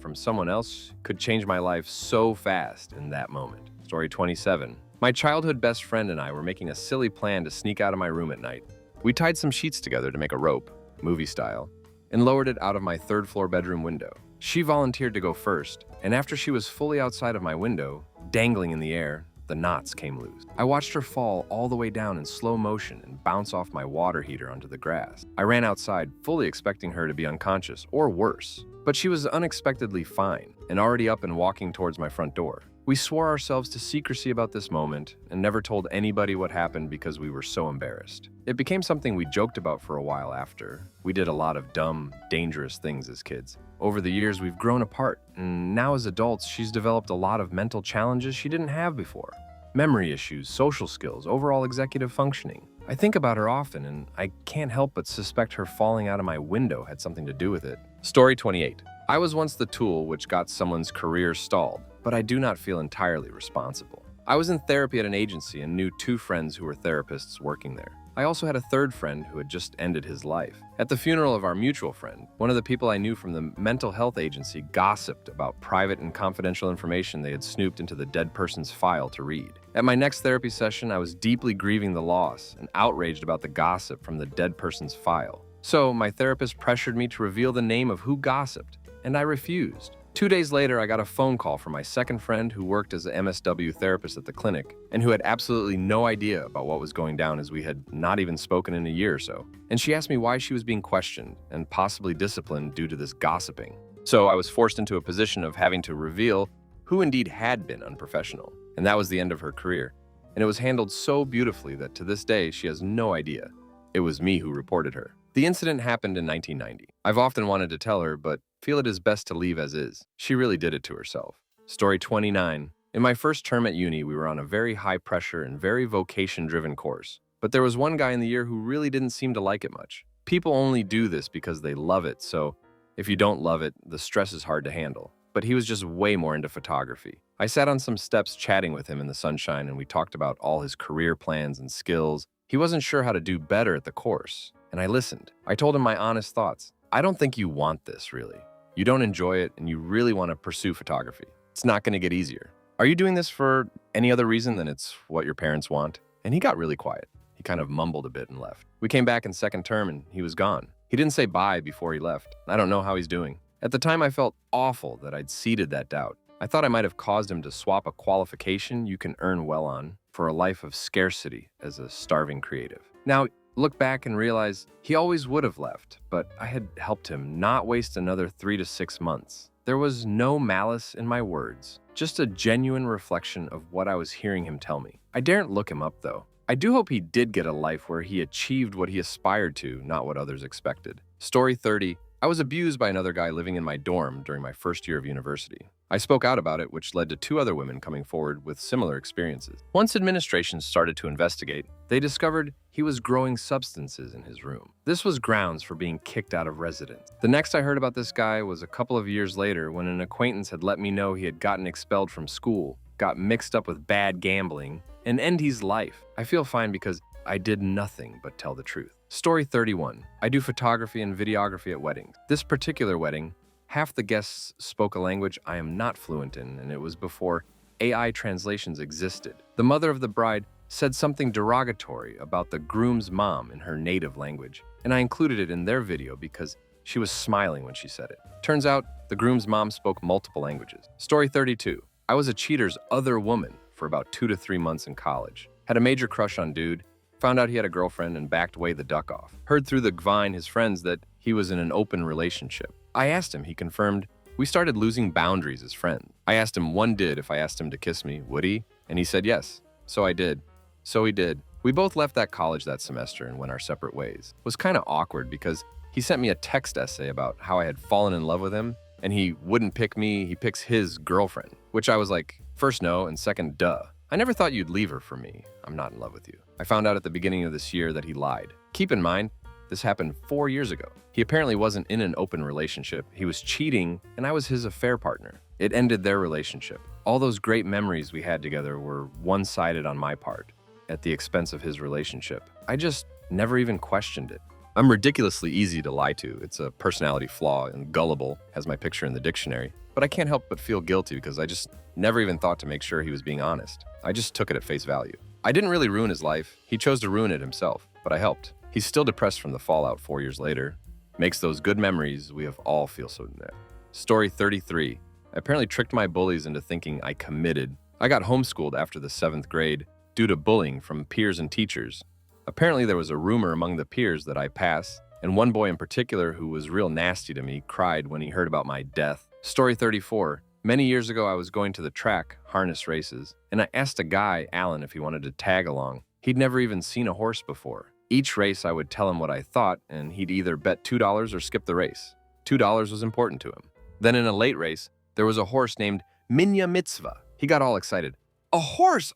from someone else could change my life so fast in that moment. Story 27. My childhood best friend and I were making a silly plan to sneak out of my room at night. We tied some sheets together to make a rope, movie style, and lowered it out of my 3rd-floor bedroom window. She volunteered to go first, and after she was fully outside of my window, dangling in the air, the knots came loose. I watched her fall all the way down in slow motion and bounce off my water heater onto the grass. I ran outside, fully expecting her to be unconscious, or worse. But she was unexpectedly fine, and already up and walking towards my front door. We swore ourselves to secrecy about this moment and never told anybody what happened because we were so embarrassed. It became something we joked about for a while after. We did a lot of dumb, dangerous things as kids. Over the years, we've grown apart, and now as adults, she's developed a lot of mental challenges she didn't have before. Memory issues, social skills, overall executive functioning. I think about her often, and I can't help but suspect her falling out of my window had something to do with it. Story 28. I was once the tool which got someone's career stalled, but I do not feel entirely responsible. I was in therapy at an agency and knew 2 friends who were therapists working there. I also had a 3rd friend who had just ended his life. At the funeral of our mutual friend, one of the people I knew from the mental health agency gossiped about private and confidential information they had snooped into the dead person's file to read. At my next therapy session, I was deeply grieving the loss and outraged about the gossip from the dead person's file. So my therapist pressured me to reveal the name of who gossiped, and I refused. 2 days later, I got a phone call from my 2nd friend who worked as an MSW therapist at the clinic and who had absolutely no idea about what was going down as we had not even spoken in a year or so. And she asked me why she was being questioned and possibly disciplined due to this gossiping. So I was forced into a position of having to reveal who indeed had been unprofessional. And that was the end of her career. And it was handled so beautifully that to this day, she has no idea. It was me who reported her. The incident happened in 1990. I've often wanted to tell her, but feel it is best to leave as is. She really did it to herself. Story 29. In my first term at uni, we were on a very high-pressure and very vocation-driven course. But there was one guy in the year who really didn't seem to like it much. People only do this because they love it, so if you don't love it, the stress is hard to handle. But he was just way more into photography. I sat on some steps chatting with him in the sunshine, and we talked about all his career plans and skills. He wasn't sure how to do better at the course, and I listened. I told him my honest thoughts. I don't think you want this, really. You don't enjoy it, and you really want to pursue photography. It's not going to get easier. Are you doing this for any other reason than it's what your parents want? And he got really quiet. He kind of mumbled a bit and left. We came back in 2nd term, and he was gone. He didn't say bye before he left. I don't know how he's doing. At the time, I felt awful that I'd seeded that doubt. I thought I might have caused him to swap a qualification you can earn well on for a life of scarcity as a starving creative. Now, look back and realize he always would have left, but I had helped him not waste another 3 to 6 months. There was no malice in my words, just a genuine reflection of what I was hearing him tell me. I daren't look him up, though. I do hope he did get a life where he achieved what he aspired to, not what others expected. Story 30. I was abused by another guy living in my dorm during my first year of university. I spoke out about it, which led to 2 other women coming forward with similar experiences. Once administration started to investigate, they discovered he was growing substances in his room. This was grounds for being kicked out of residence. The next I heard about this guy was a couple of years later when an acquaintance had let me know he had gotten expelled from school, got mixed up with bad gambling, and end his life. I feel fine because I did nothing but tell the truth. Story 31. I do photography and videography at weddings. This particular wedding, half the guests spoke a language I am not fluent in, and it was before AI translations existed. The mother of the bride said something derogatory about the groom's mom in her native language, and I included it in their video because she was smiling when she said it. Turns out, the groom's mom spoke multiple languages. Story 32. I was a cheater's other woman for about 2 to 3 months in college. Had a major crush on dude, found out he had a girlfriend and backed way the duck off. Heard through the Gvine his friends that he was in an open relationship. I asked him, he confirmed. We started losing boundaries as friends. I asked him one did if I asked him to kiss me, would he? And he said yes. So I did. So he did. We both left that college that semester and went our separate ways. It was kind of awkward because he sent me a text essay about how I had fallen in love with him, and he wouldn't pick me, he picks his girlfriend, which I was like, first no, and second, duh. I never thought you'd leave her for me. I'm not in love with you. I found out at the beginning of this year that he lied. Keep in mind, this happened 4 years ago. He apparently wasn't in an open relationship. He was cheating, and I was his affair partner. It ended their relationship. All those great memories we had together were one-sided on my part, at the expense of his relationship. I just never even questioned it. I'm ridiculously easy to lie to. It's a personality flaw, and gullible has my picture in the dictionary. But I can't help but feel guilty because I just never even thought to make sure he was being honest. I just took it at face value. I didn't really ruin his life. He chose to ruin it himself, but I helped. He's still depressed from the fallout 4 years later. Makes those good memories we have all feel so net. Story 33. I apparently tricked my bullies into thinking I committed. I got homeschooled after the 7th grade due to bullying from peers and teachers. Apparently there was a rumor among the peers that I pass, and one boy in particular who was real nasty to me cried when he heard about my death. Story 34. Many years ago I was going to the track, harness races, and I asked a guy, Alan, if he wanted to tag along. He'd never even seen a horse before. Each race I would tell him what I thought, and he'd either bet $2 or skip the race. $2 was important to him. Then in a late race, there was a horse named Minya Mitzvah. He got all excited. A horse!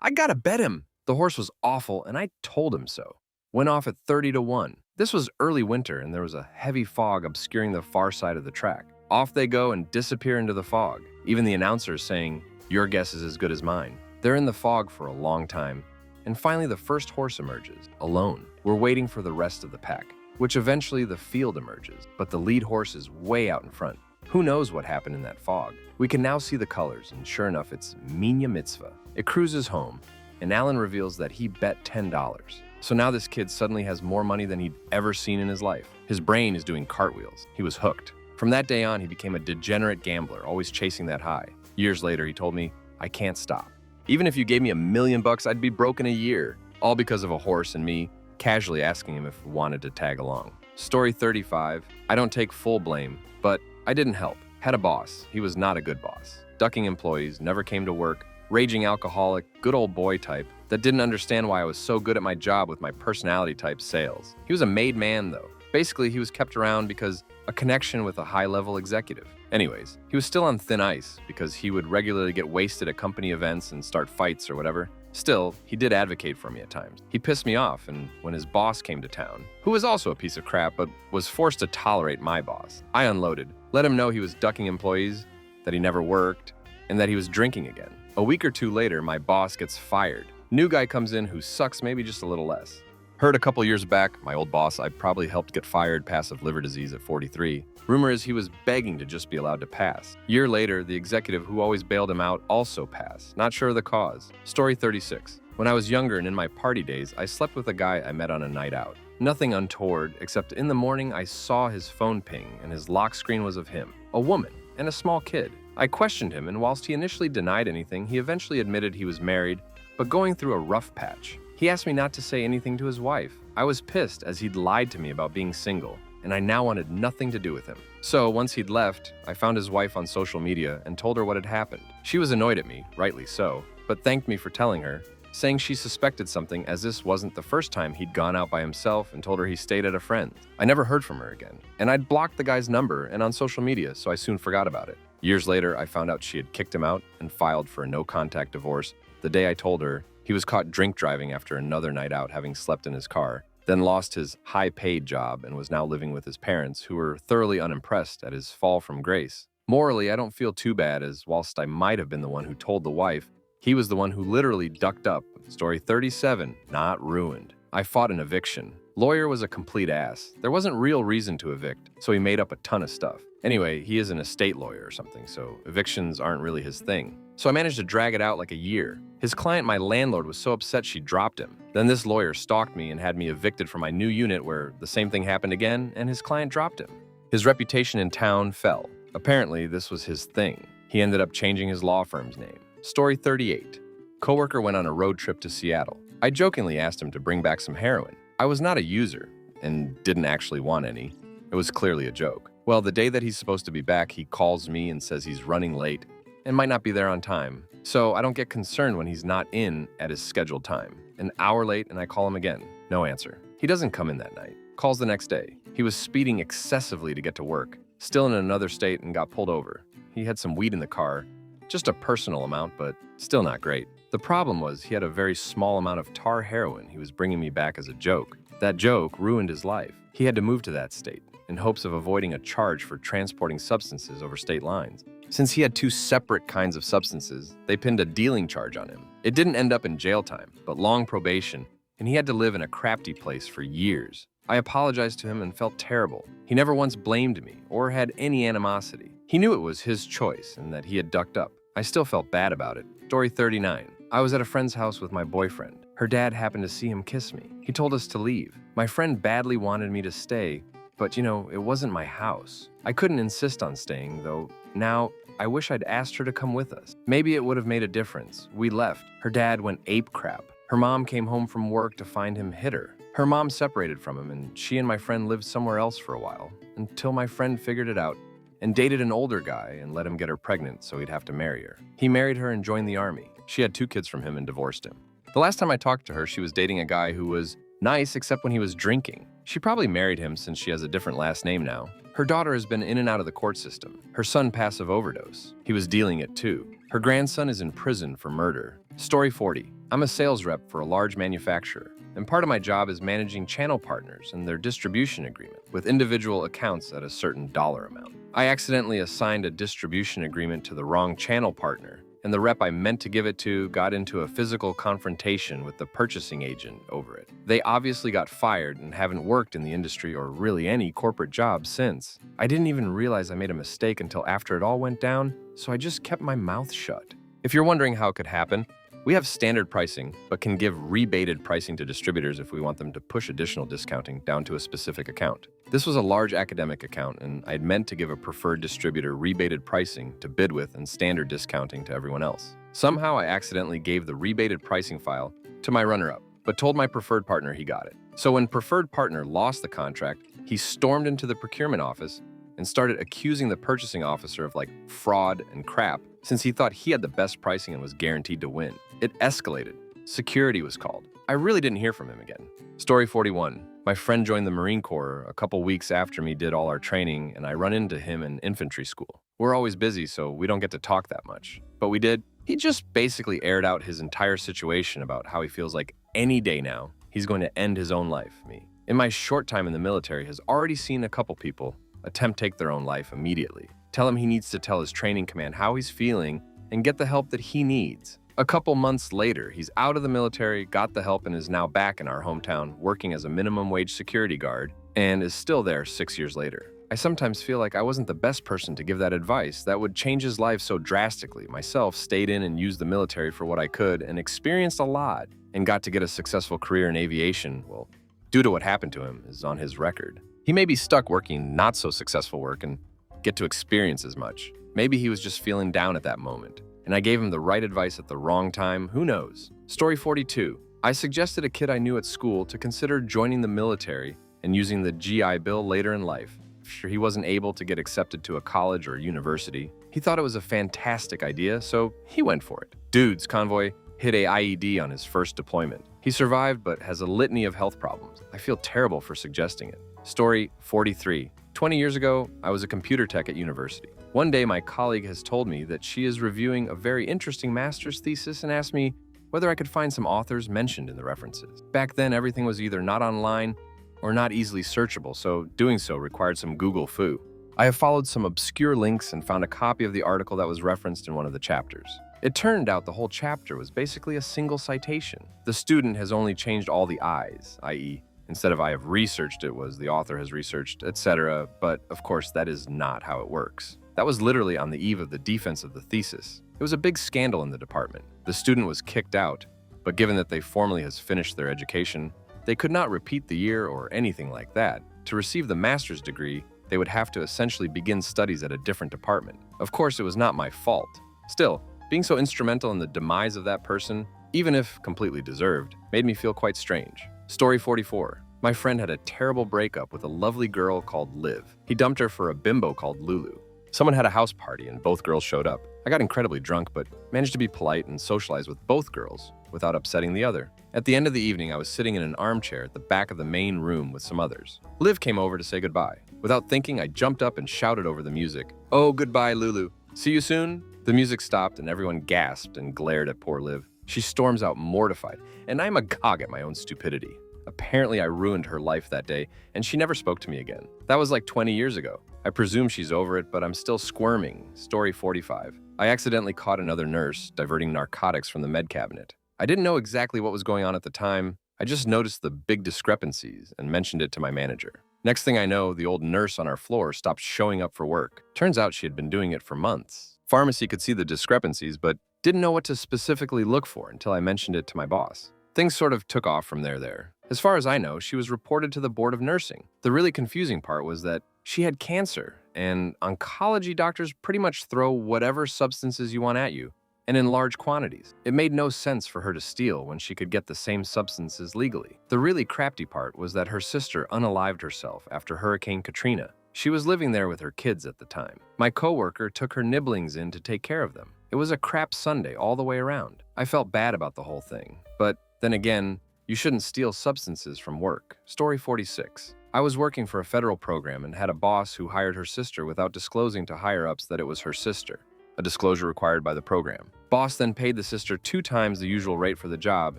I gotta bet him! The horse was awful, and I told him so. Went off at 30-1. This was early winter, and there was a heavy fog obscuring the far side of the track. Off they go and disappear into the fog. Even the announcer saying, "Your guess is as good as mine." They're in the fog for a long time. And finally, the first horse emerges, alone. We're waiting for the rest of the pack, which eventually the field emerges, but the lead horse is way out in front. Who knows what happened in that fog? We can now see the colors, and sure enough, it's Minya Mitzvah. It cruises home, and Alan reveals that he bet $10. So now this kid suddenly has more money than he'd ever seen in his life. His brain is doing cartwheels. He was hooked. From that day on, he became a degenerate gambler, always chasing that high. Years later, he told me, "I can't stop. Even if you gave me $1 million, I'd be broke in a year." All because of a horse and me casually asking him if he wanted to tag along. Story 35. I don't take full blame, but I didn't help. Had a boss. He was not a good boss. Ducking employees, never came to work, raging alcoholic, good old boy type that didn't understand why I was so good at my job with my personality type sales. He was a made man though. Basically, he was kept around because a connection with a high-level executive. Anyways, he was still on thin ice because he would regularly get wasted at company events and start fights or whatever. Still, he did advocate for me at times. He pissed me off, and when his boss came to town, who was also a piece of crap but was forced to tolerate my boss, I unloaded, let him know he was ducking employees, that he never worked, and that he was drinking again. A week or two later, my boss gets fired. New guy comes in who sucks maybe just a little less. Heard a couple years back, my old boss I probably helped get fired passive liver disease at 43. Rumor is he was begging to just be allowed to pass. Year later, the executive who always bailed him out also passed. Not sure of the cause. Story 36. When I was younger and in my party days, I slept with a guy I met on a night out. Nothing untoward, except in the morning I saw his phone ping and his lock screen was of him, a woman, and a small kid. I questioned him, and whilst he initially denied anything, he eventually admitted he was married, but going through a rough patch. He asked me not to say anything to his wife. I was pissed as he'd lied to me about being single, and I now wanted nothing to do with him. So once he'd left, I found his wife on social media and told her what had happened. She was annoyed at me, rightly so, but thanked me for telling her, saying she suspected something as this wasn't the first time he'd gone out by himself and told her he stayed at a friend's. I never heard from her again, and I'd blocked the guy's number and on social media, so I soon forgot about it. Years later, I found out she had kicked him out and filed for a no-contact divorce the day I told her. He was caught drink driving after another night out, having slept in his car, then lost his high-paid job and was now living with his parents, who were thoroughly unimpressed at his fall from grace. Morally, I don't feel too bad, as whilst I might have been the one who told the wife, he was the one who literally ducked up. Story 37, not ruined. I fought an eviction. Lawyer was a complete ass. There wasn't real reason to evict, so he made up a ton of stuff. Anyway, he is an estate lawyer or something, so evictions aren't really his thing. So I managed to drag it out like a year. His client, my landlord, was so upset she dropped him. Then this lawyer stalked me and had me evicted from my new unit where the same thing happened again and his client dropped him. His reputation in town fell. Apparently, this was his thing. He ended up changing his law firm's name. Story 38. Coworker went on a road trip to Seattle. I jokingly asked him to bring back some heroin. I was not a user and didn't actually want any. It was clearly a joke. Well, the day that he's supposed to be back, he calls me and says he's running late and might not be there on time. So I don't get concerned when he's not in at his scheduled time. An hour late and I call him again. No answer. He doesn't come in that night. Calls the next day. He was speeding excessively to get to work. still in another state, and got pulled over. He had some weed in the car, just a personal amount, but still not great. The problem was he had a very small amount of tar heroin he was bringing me back as a joke. That joke ruined his life. He had to move to that state in hopes of avoiding a charge for transporting substances over state lines. Since he had two separate kinds of substances, they pinned a dealing charge on him. It didn't end up in jail time, but long probation, and he had to live in a crafty place for years. I apologized to him and felt terrible. He never once blamed me or had any animosity. He knew it was his choice and that he had ducked up. I still felt bad about it. Story 39. I was at a friend's house with my boyfriend. Her dad happened to see him kiss me. He told us to leave. My friend badly wanted me to stay, but it wasn't my house. I couldn't insist on staying, though. Now, I wish I'd asked her to come with us. Maybe it would have made a difference. We left. Her dad went ape crap. Her mom came home from work to find him hit her. Her mom separated from him, and she and my friend lived somewhere else for a while, until my friend figured it out and dated an older guy and let him get her pregnant so he'd have to marry her. He married her and joined the army. She had 2 kids from him and divorced him. The last time I talked to her, she was dating a guy who was nice except when he was drinking. She probably married him since she has a different last name now. Her daughter has been in and out of the court system. Her son passive overdose. He was dealing it too. Her grandson is in prison for murder. Story 40. I'm a sales rep for a large manufacturer, and part of my job is managing channel partners and their distribution agreement with individual accounts at a certain dollar amount. I accidentally assigned a distribution agreement to the wrong channel partner, and the rep I meant to give it to got into a physical confrontation with the purchasing agent over it. They obviously got fired and haven't worked in the industry or really any corporate job since. I didn't even realize I made a mistake until after it all went down, so I just kept my mouth shut. If you're wondering how it could happen, we have standard pricing, but can give rebated pricing to distributors if we want them to push additional discounting down to a specific account. This was a large academic account, and I'd meant to give a preferred distributor rebated pricing to bid with and standard discounting to everyone else. Somehow I accidentally gave the rebated pricing file to my runner-up, but told my preferred partner he got it. So when preferred partner lost the contract, he stormed into the procurement office and started accusing the purchasing officer of fraud and crap, since he thought he had the best pricing and was guaranteed to win. It escalated. Security was called. I really didn't hear from him again. Story 41. My friend joined the Marine Corps a couple weeks after me did all our training, and I run into him in infantry school. We're always busy, so we don't get to talk that much. But we did. He just basically aired out his entire situation about how he feels like any day now he's going to end his own life. Me, in my short time in the military, has already seen a couple people attempt to take their own life immediately. Tell him he needs to tell his training command how he's feeling and get the help that he needs. A couple months later, he's out of the military, got the help, and is now back in our hometown working as a minimum wage security guard, and is still there 6 years later. I sometimes feel like I wasn't the best person to give that advice that would change his life so drastically. Myself stayed in and used the military for what I could and experienced a lot and got to get a successful career in aviation. Well, due to what happened to him is on his record. He may be stuck working not so successful work and get to experience as much. Maybe he was just feeling down at that moment, and I gave him the right advice at the wrong time. Who knows? Story 42. I suggested a kid I knew at school to consider joining the military and using the GI Bill later in life. Sure, he wasn't able to get accepted to a college or university. He thought it was a fantastic idea, so he went for it. Dude's convoy hit a IED on his first deployment. He survived but has a litany of health problems. I feel terrible for suggesting it. Story 43. 20 years ago, I was a computer tech at university. One day, my colleague has told me that she is reviewing a very interesting master's thesis and asked me whether I could find some authors mentioned in the references. Back then, everything was either not online or not easily searchable, so doing so required some Google foo. I have followed some obscure links and found a copy of the article that was referenced in one of the chapters. It turned out the whole chapter was basically a single citation. The student has only changed all the I's, i.e., instead of I have researched it was the author has researched, etc. But of course, that is not how it works. That was literally on the eve of the defense of the thesis. It was a big scandal in the department. The student was kicked out, but given that they formally has finished their education, they could not repeat the year or anything like that. To receive the master's degree, they would have to essentially begin studies at a different department. Of course, it was not my fault. Still, being so instrumental in the demise of that person, even if completely deserved, made me feel quite strange. Story 44. My friend had a terrible breakup with a lovely girl called Liv. He dumped her for a bimbo called Lulu. Someone had a house party and both girls showed up. I got incredibly drunk, but managed to be polite and socialize with both girls without upsetting the other. At the end of the evening, I was sitting in an armchair at the back of the main room with some others. Liv came over to say goodbye. Without thinking, I jumped up and shouted over the music, "Oh, goodbye, Lulu. See you soon?" The music stopped and everyone gasped and glared at poor Liv. She storms out mortified, and I'm agog at my own stupidity. Apparently, I ruined her life that day, and she never spoke to me again. That was like 20 years ago. I presume she's over it, but I'm still squirming. Story 45. I accidentally caught another nurse diverting narcotics from the med cabinet. I didn't know exactly what was going on at the time. I just noticed the big discrepancies and mentioned it to my manager. Next thing I know, the old nurse on our floor stopped showing up for work. Turns out she had been doing it for months. Pharmacy could see the discrepancies, but didn't know what to specifically look for until I mentioned it to my boss. Things sort of took off from there. As far as I know, she was reported to the board of nursing. The really confusing part was that she had cancer, and oncology doctors pretty much throw whatever substances you want at you, and in large quantities. It made no sense for her to steal when she could get the same substances legally. The really crafty part was that her sister unalived herself after Hurricane Katrina. She was living there with her kids at the time. My coworker took her nibblings in to take care of them. It was a crap Sunday all the way around. I felt bad about the whole thing, but then again, you shouldn't steal substances from work. Story 46. I was working for a federal program and had a boss who hired her sister without disclosing to higher-ups that it was her sister, a disclosure required by the program. Boss then paid the sister 2 times the usual rate for the job,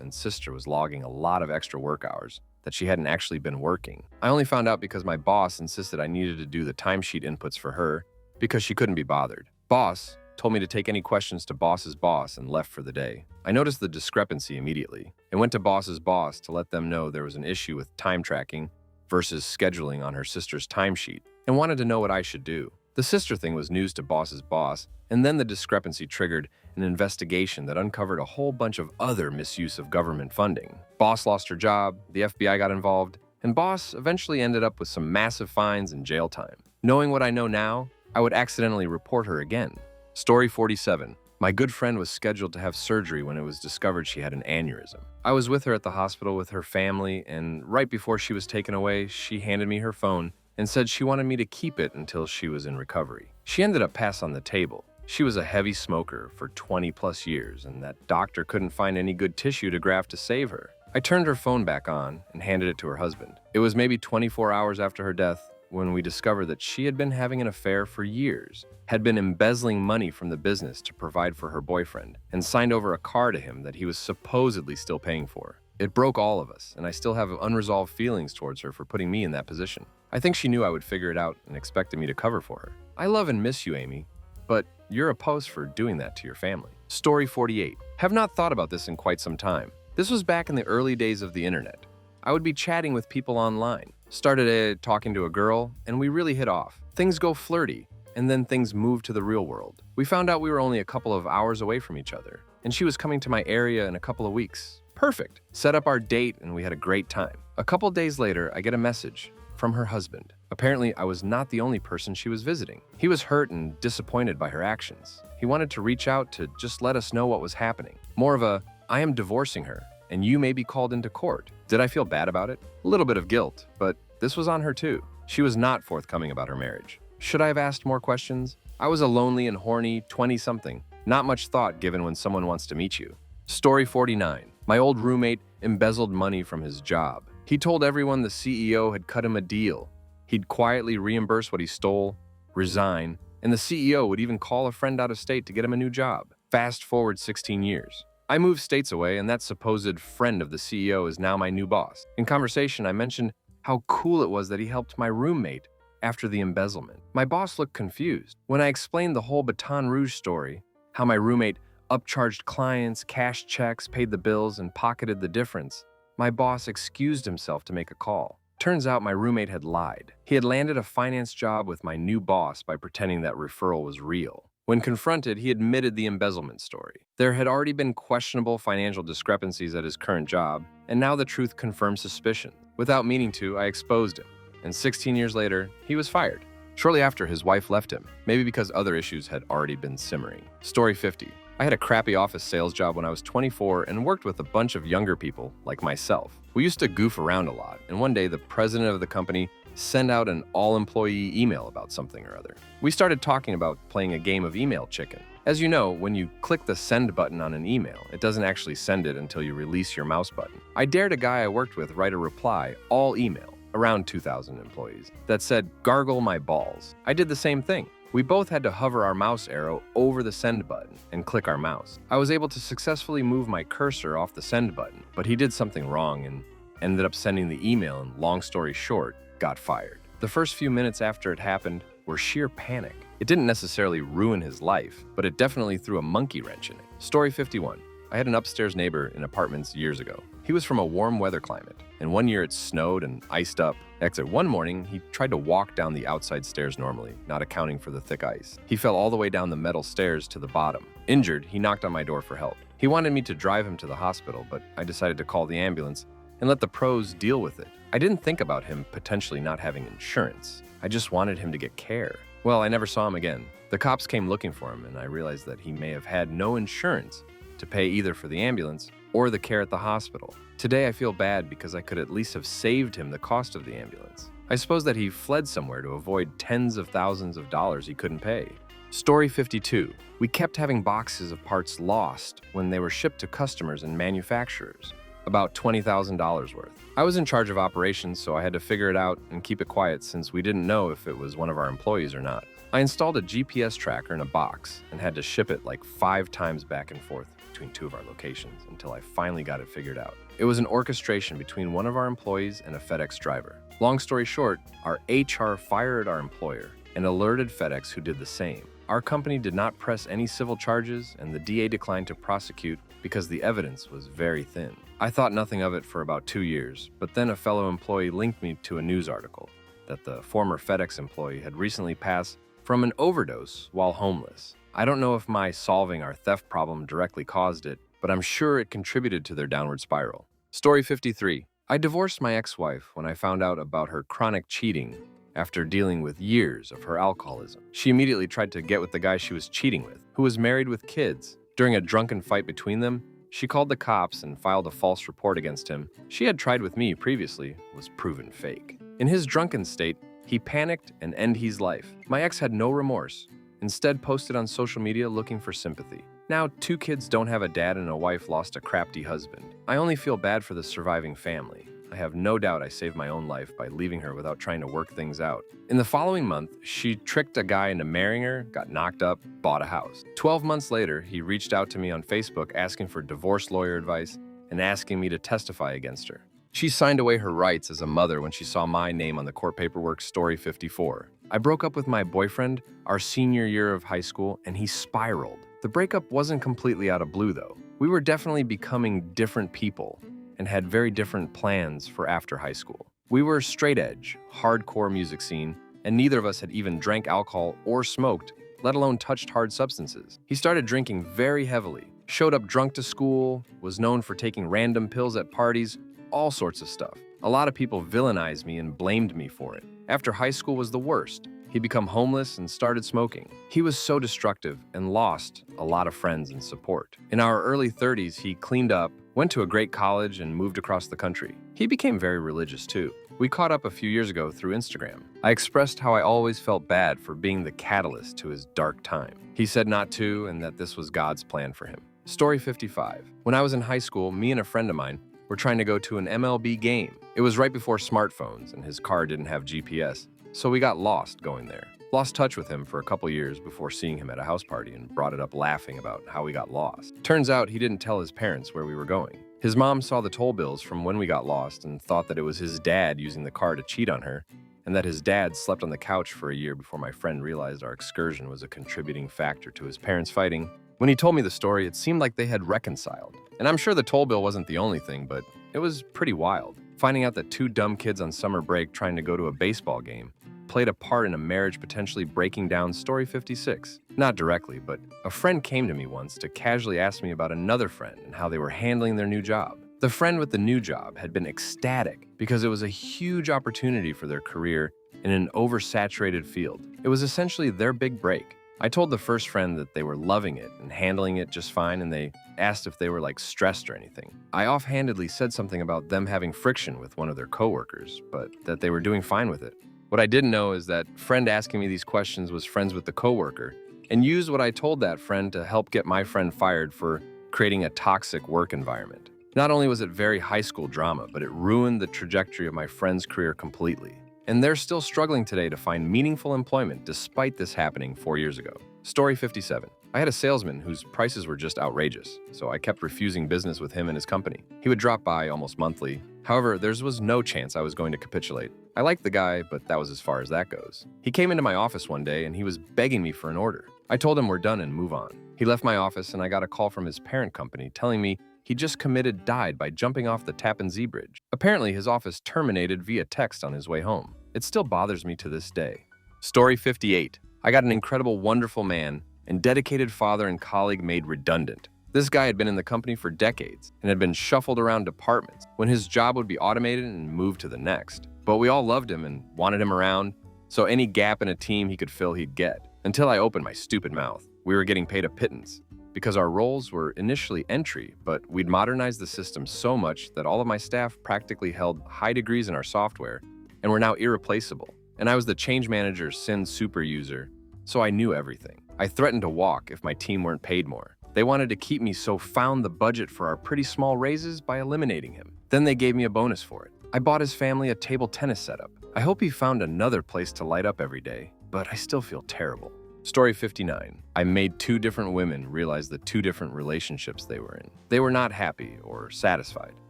and sister was logging a lot of extra work hours that she hadn't actually been working. I only found out because my boss insisted I needed to do the timesheet inputs for her because she couldn't be bothered. Boss told me to take any questions to boss's boss and left for the day. I noticed the discrepancy immediately and went to boss's boss to let them know there was an issue with time tracking versus scheduling on her sister's timesheet and wanted to know what I should do. The sister thing was news to boss's boss, and then the discrepancy triggered an investigation that uncovered a whole bunch of other misuse of government funding. Boss lost her job, the FBI got involved, and boss eventually ended up with some massive fines and jail time. Knowing what I know now, I would accidentally report her again. Story 47. My good friend was scheduled to have surgery when it was discovered she had an aneurysm. I was with her at the hospital with her family, and right before she was taken away, she handed me her phone and said she wanted me to keep it until she was in recovery. She ended up passing on the table. She was a heavy smoker for 20 plus years, and that doctor couldn't find any good tissue to graft to save her. I turned her phone back on and handed it to her husband. It was maybe 24 hours after her death when we discovered that she had been having an affair for years, had been embezzling money from the business to provide for her boyfriend, and signed over a car to him that he was supposedly still paying for. It broke all of us, and I still have unresolved feelings towards her for putting me in that position. I think she knew I would figure it out and expected me to cover for her. I love and miss you, Amy, but you're a post for doing that to your family. Story 48. Have not thought about this in quite some time. This was back in the early days of the internet. I would be chatting with people online. Started talking to a girl, and we really hit off. Things go flirty, and then things move to the real world. We found out we were only a couple of hours away from each other, and she was coming to my area in a couple of weeks. Perfect. Set up our date, and we had a great time. A couple days later, I get a message from her husband. Apparently, I was not the only person she was visiting. He was hurt and disappointed by her actions. He wanted to reach out to just let us know what was happening. More of a, I am divorcing her, and you may be called into court. Did I feel bad about it? A little bit of guilt, but this was on her too. She was not forthcoming about her marriage. Should I have asked more questions? I was a lonely and horny 20-something. Not much thought given when someone wants to meet you. Story 49. My old roommate embezzled money from his job. He told everyone the CEO had cut him a deal. He'd quietly reimburse what he stole, resign, and the CEO would even call a friend out of state to get him a new job. Fast forward 16 years. I moved states away, and that supposed friend of the CEO is now my new boss. In conversation, I mentioned how cool it was that he helped my roommate after the embezzlement. My boss looked confused. When I explained the whole Baton Rouge story, how my roommate upcharged clients, cashed checks, paid the bills, and pocketed the difference, my boss excused himself to make a call. Turns out my roommate had lied. He had landed a finance job with my new boss by pretending that referral was real. When confronted, he admitted the embezzlement story. There had already been questionable financial discrepancies at his current job, and now the truth confirmed suspicion. Without meaning to, I exposed him, and 16 years later, he was fired. Shortly after, his wife left him, maybe because other issues had already been simmering. Story 50. I had a crappy office sales job when I was 24 and worked with a bunch of younger people like myself. We used to goof around a lot, and one day the president of the company sent out an all-employee email about something or other. We started talking about playing a game of email chicken. As you know, when you click the send button on an email, it doesn't actually send it until you release your mouse button. I dared a guy I worked with write a reply, all email. around 2,000 employees, that said, "Gargle my balls." I did the same thing. We both had to hover our mouse arrow over the send button and click our mouse. I was able to successfully move my cursor off the send button, but he did something wrong and ended up sending the email and, long story short, got fired. The first few minutes after it happened were sheer panic. It didn't necessarily ruin his life, but it definitely threw a monkey wrench in it. Story 51. I had an upstairs neighbor in apartments years ago. He was from a warm weather climate, and one year it snowed and iced up. One morning, he tried to walk down the outside stairs normally, not accounting for the thick ice. He fell all the way down the metal stairs to the bottom. Injured, he knocked on my door for help. He wanted me to drive him to the hospital, but I decided to call the ambulance and let the pros deal with it. I didn't think about him potentially not having insurance. I just wanted him to get care. Well, I never saw him again. The cops came looking for him, and I realized that he may have had no insurance to pay either for the ambulance or the care at the hospital. Today, I feel bad because I could at least have saved him the cost of the ambulance. I suppose that he fled somewhere to avoid tens of thousands of dollars he couldn't pay. Story 52. We kept having boxes of parts lost when they were shipped to customers and manufacturers. About $20,000 worth. I was in charge of operations, so I had to figure it out and keep it quiet since we didn't know if it was one of our employees or not. I installed a GPS tracker in a box and had to ship it like 5 times back and forth between 2 of our locations until I finally got it figured out. It was an orchestration between one of our employees and a FedEx driver. Long story short, our HR fired our employer and alerted FedEx, who did the same. Our company did not press any civil charges, and the DA declined to prosecute because the evidence was very thin. I thought nothing of it for about 2 years, but then a fellow employee linked me to a news article that the former FedEx employee had recently passed from an overdose while homeless. I don't know if my solving our theft problem directly caused it, but I'm sure it contributed to their downward spiral. Story 53. I divorced my ex-wife when I found out about her chronic cheating after dealing with years of her alcoholism. She immediately tried to get with the guy she was cheating with, who was married with kids. During a drunken fight between them, she called the cops and filed a false report against him. She had tried with me previously, was proven fake. In his drunken state, he panicked and ended his life. My ex had no remorse, instead posted on social media looking for sympathy. Now 2 kids don't have a dad and a wife lost a crafty husband. I only feel bad for the surviving family. I have no doubt I saved my own life by leaving her without trying to work things out. In the following month, she tricked a guy into marrying her, got knocked up, bought a house. 12 months later, he reached out to me on Facebook asking for divorce lawyer advice and asking me to testify against her. She signed away her rights as a mother when she saw my name on the court paperwork. Story 54. I broke up with my boyfriend our senior year of high school, and he spiraled. The breakup wasn't completely out of blue, though. We were definitely becoming different people and had very different plans for after high school. We were straight edge, hardcore music scene, and neither of us had even drank alcohol or smoked, let alone touched hard substances. He started drinking very heavily, showed up drunk to school, was known for taking random pills at parties, all sorts of stuff. A lot of people villainized me and blamed me for it. After high school was the worst. He became homeless and started smoking. He was so destructive and lost a lot of friends and support. In our early 30s, he cleaned up, went to a great college, and moved across the country. He became very religious too. We caught up a few years ago through Instagram. I expressed how I always felt bad for being the catalyst to his dark time. He said not to, and that this was God's plan for him. Story 55. When I was in high school, me and a friend of mine were trying to go to an MLB game. It was right before smartphones, and his car didn't have GPS, so we got lost going there. Lost touch with him for a couple years before seeing him at a house party and brought it up laughing about how we got lost. Turns out he didn't tell his parents where we were going. His mom saw the toll bills from when we got lost and thought that it was his dad using the car to cheat on her, and that his dad slept on the couch for a year before my friend realized our excursion was a contributing factor to his parents fighting. When he told me the story, it seemed like they had reconciled. And I'm sure the toll bill wasn't the only thing, but it was pretty wild. Finding out that 2 dumb kids on summer break trying to go to a baseball game played a part in a marriage potentially breaking down. Story 56. Not directly, but a friend came to me once to casually ask me about another friend and how they were handling their new job. The friend with the new job had been ecstatic because it was a huge opportunity for their career in an oversaturated field. It was essentially their big break. I told the first friend that they were loving it and handling it just fine, and they asked if they were stressed or anything. I offhandedly said something about them having friction with one of their coworkers, but that they were doing fine with it. What I didn't know is that friend asking me these questions was friends with the coworker and used what I told that friend to help get my friend fired for creating a toxic work environment. Not only was it very high school drama, but it ruined the trajectory of my friend's career completely. And they're still struggling today to find meaningful employment despite this happening 4 years ago. Story 57. I had a salesman whose prices were just outrageous, so I kept refusing business with him and his company. He would drop by almost monthly. However, there was no chance I was going to capitulate. I liked the guy, but that was as far as that goes. He came into my office one day and he was begging me for an order. I told him we're done and move on. He left my office and I got a call from his parent company telling me he just committed died by jumping off the Tappan Zee Bridge. Apparently, his office terminated via text on his way home. It still bothers me to this day. Story 58. I got an incredible, wonderful man and dedicated father and colleague made redundant. This guy had been in the company for decades and had been shuffled around departments when his job would be automated and moved to the next. But we all loved him and wanted him around, so any gap in a team he could fill he'd get. Until I opened my stupid mouth. We were getting paid a pittance because our roles were initially entry, but we'd modernized the system so much that all of my staff practically held high degrees in our software and were now irreplaceable. And I was the change manager's SYN super user, so I knew everything. I threatened to walk if my team weren't paid more. They wanted to keep me, so found the budget for our pretty small raises by eliminating him. Then they gave me a bonus for it. I bought his family a table tennis setup. I hope he found another place to light up every day, but I still feel terrible. Story 59. I made 2 different women realize the 2 different relationships they were in. They were not happy or satisfied.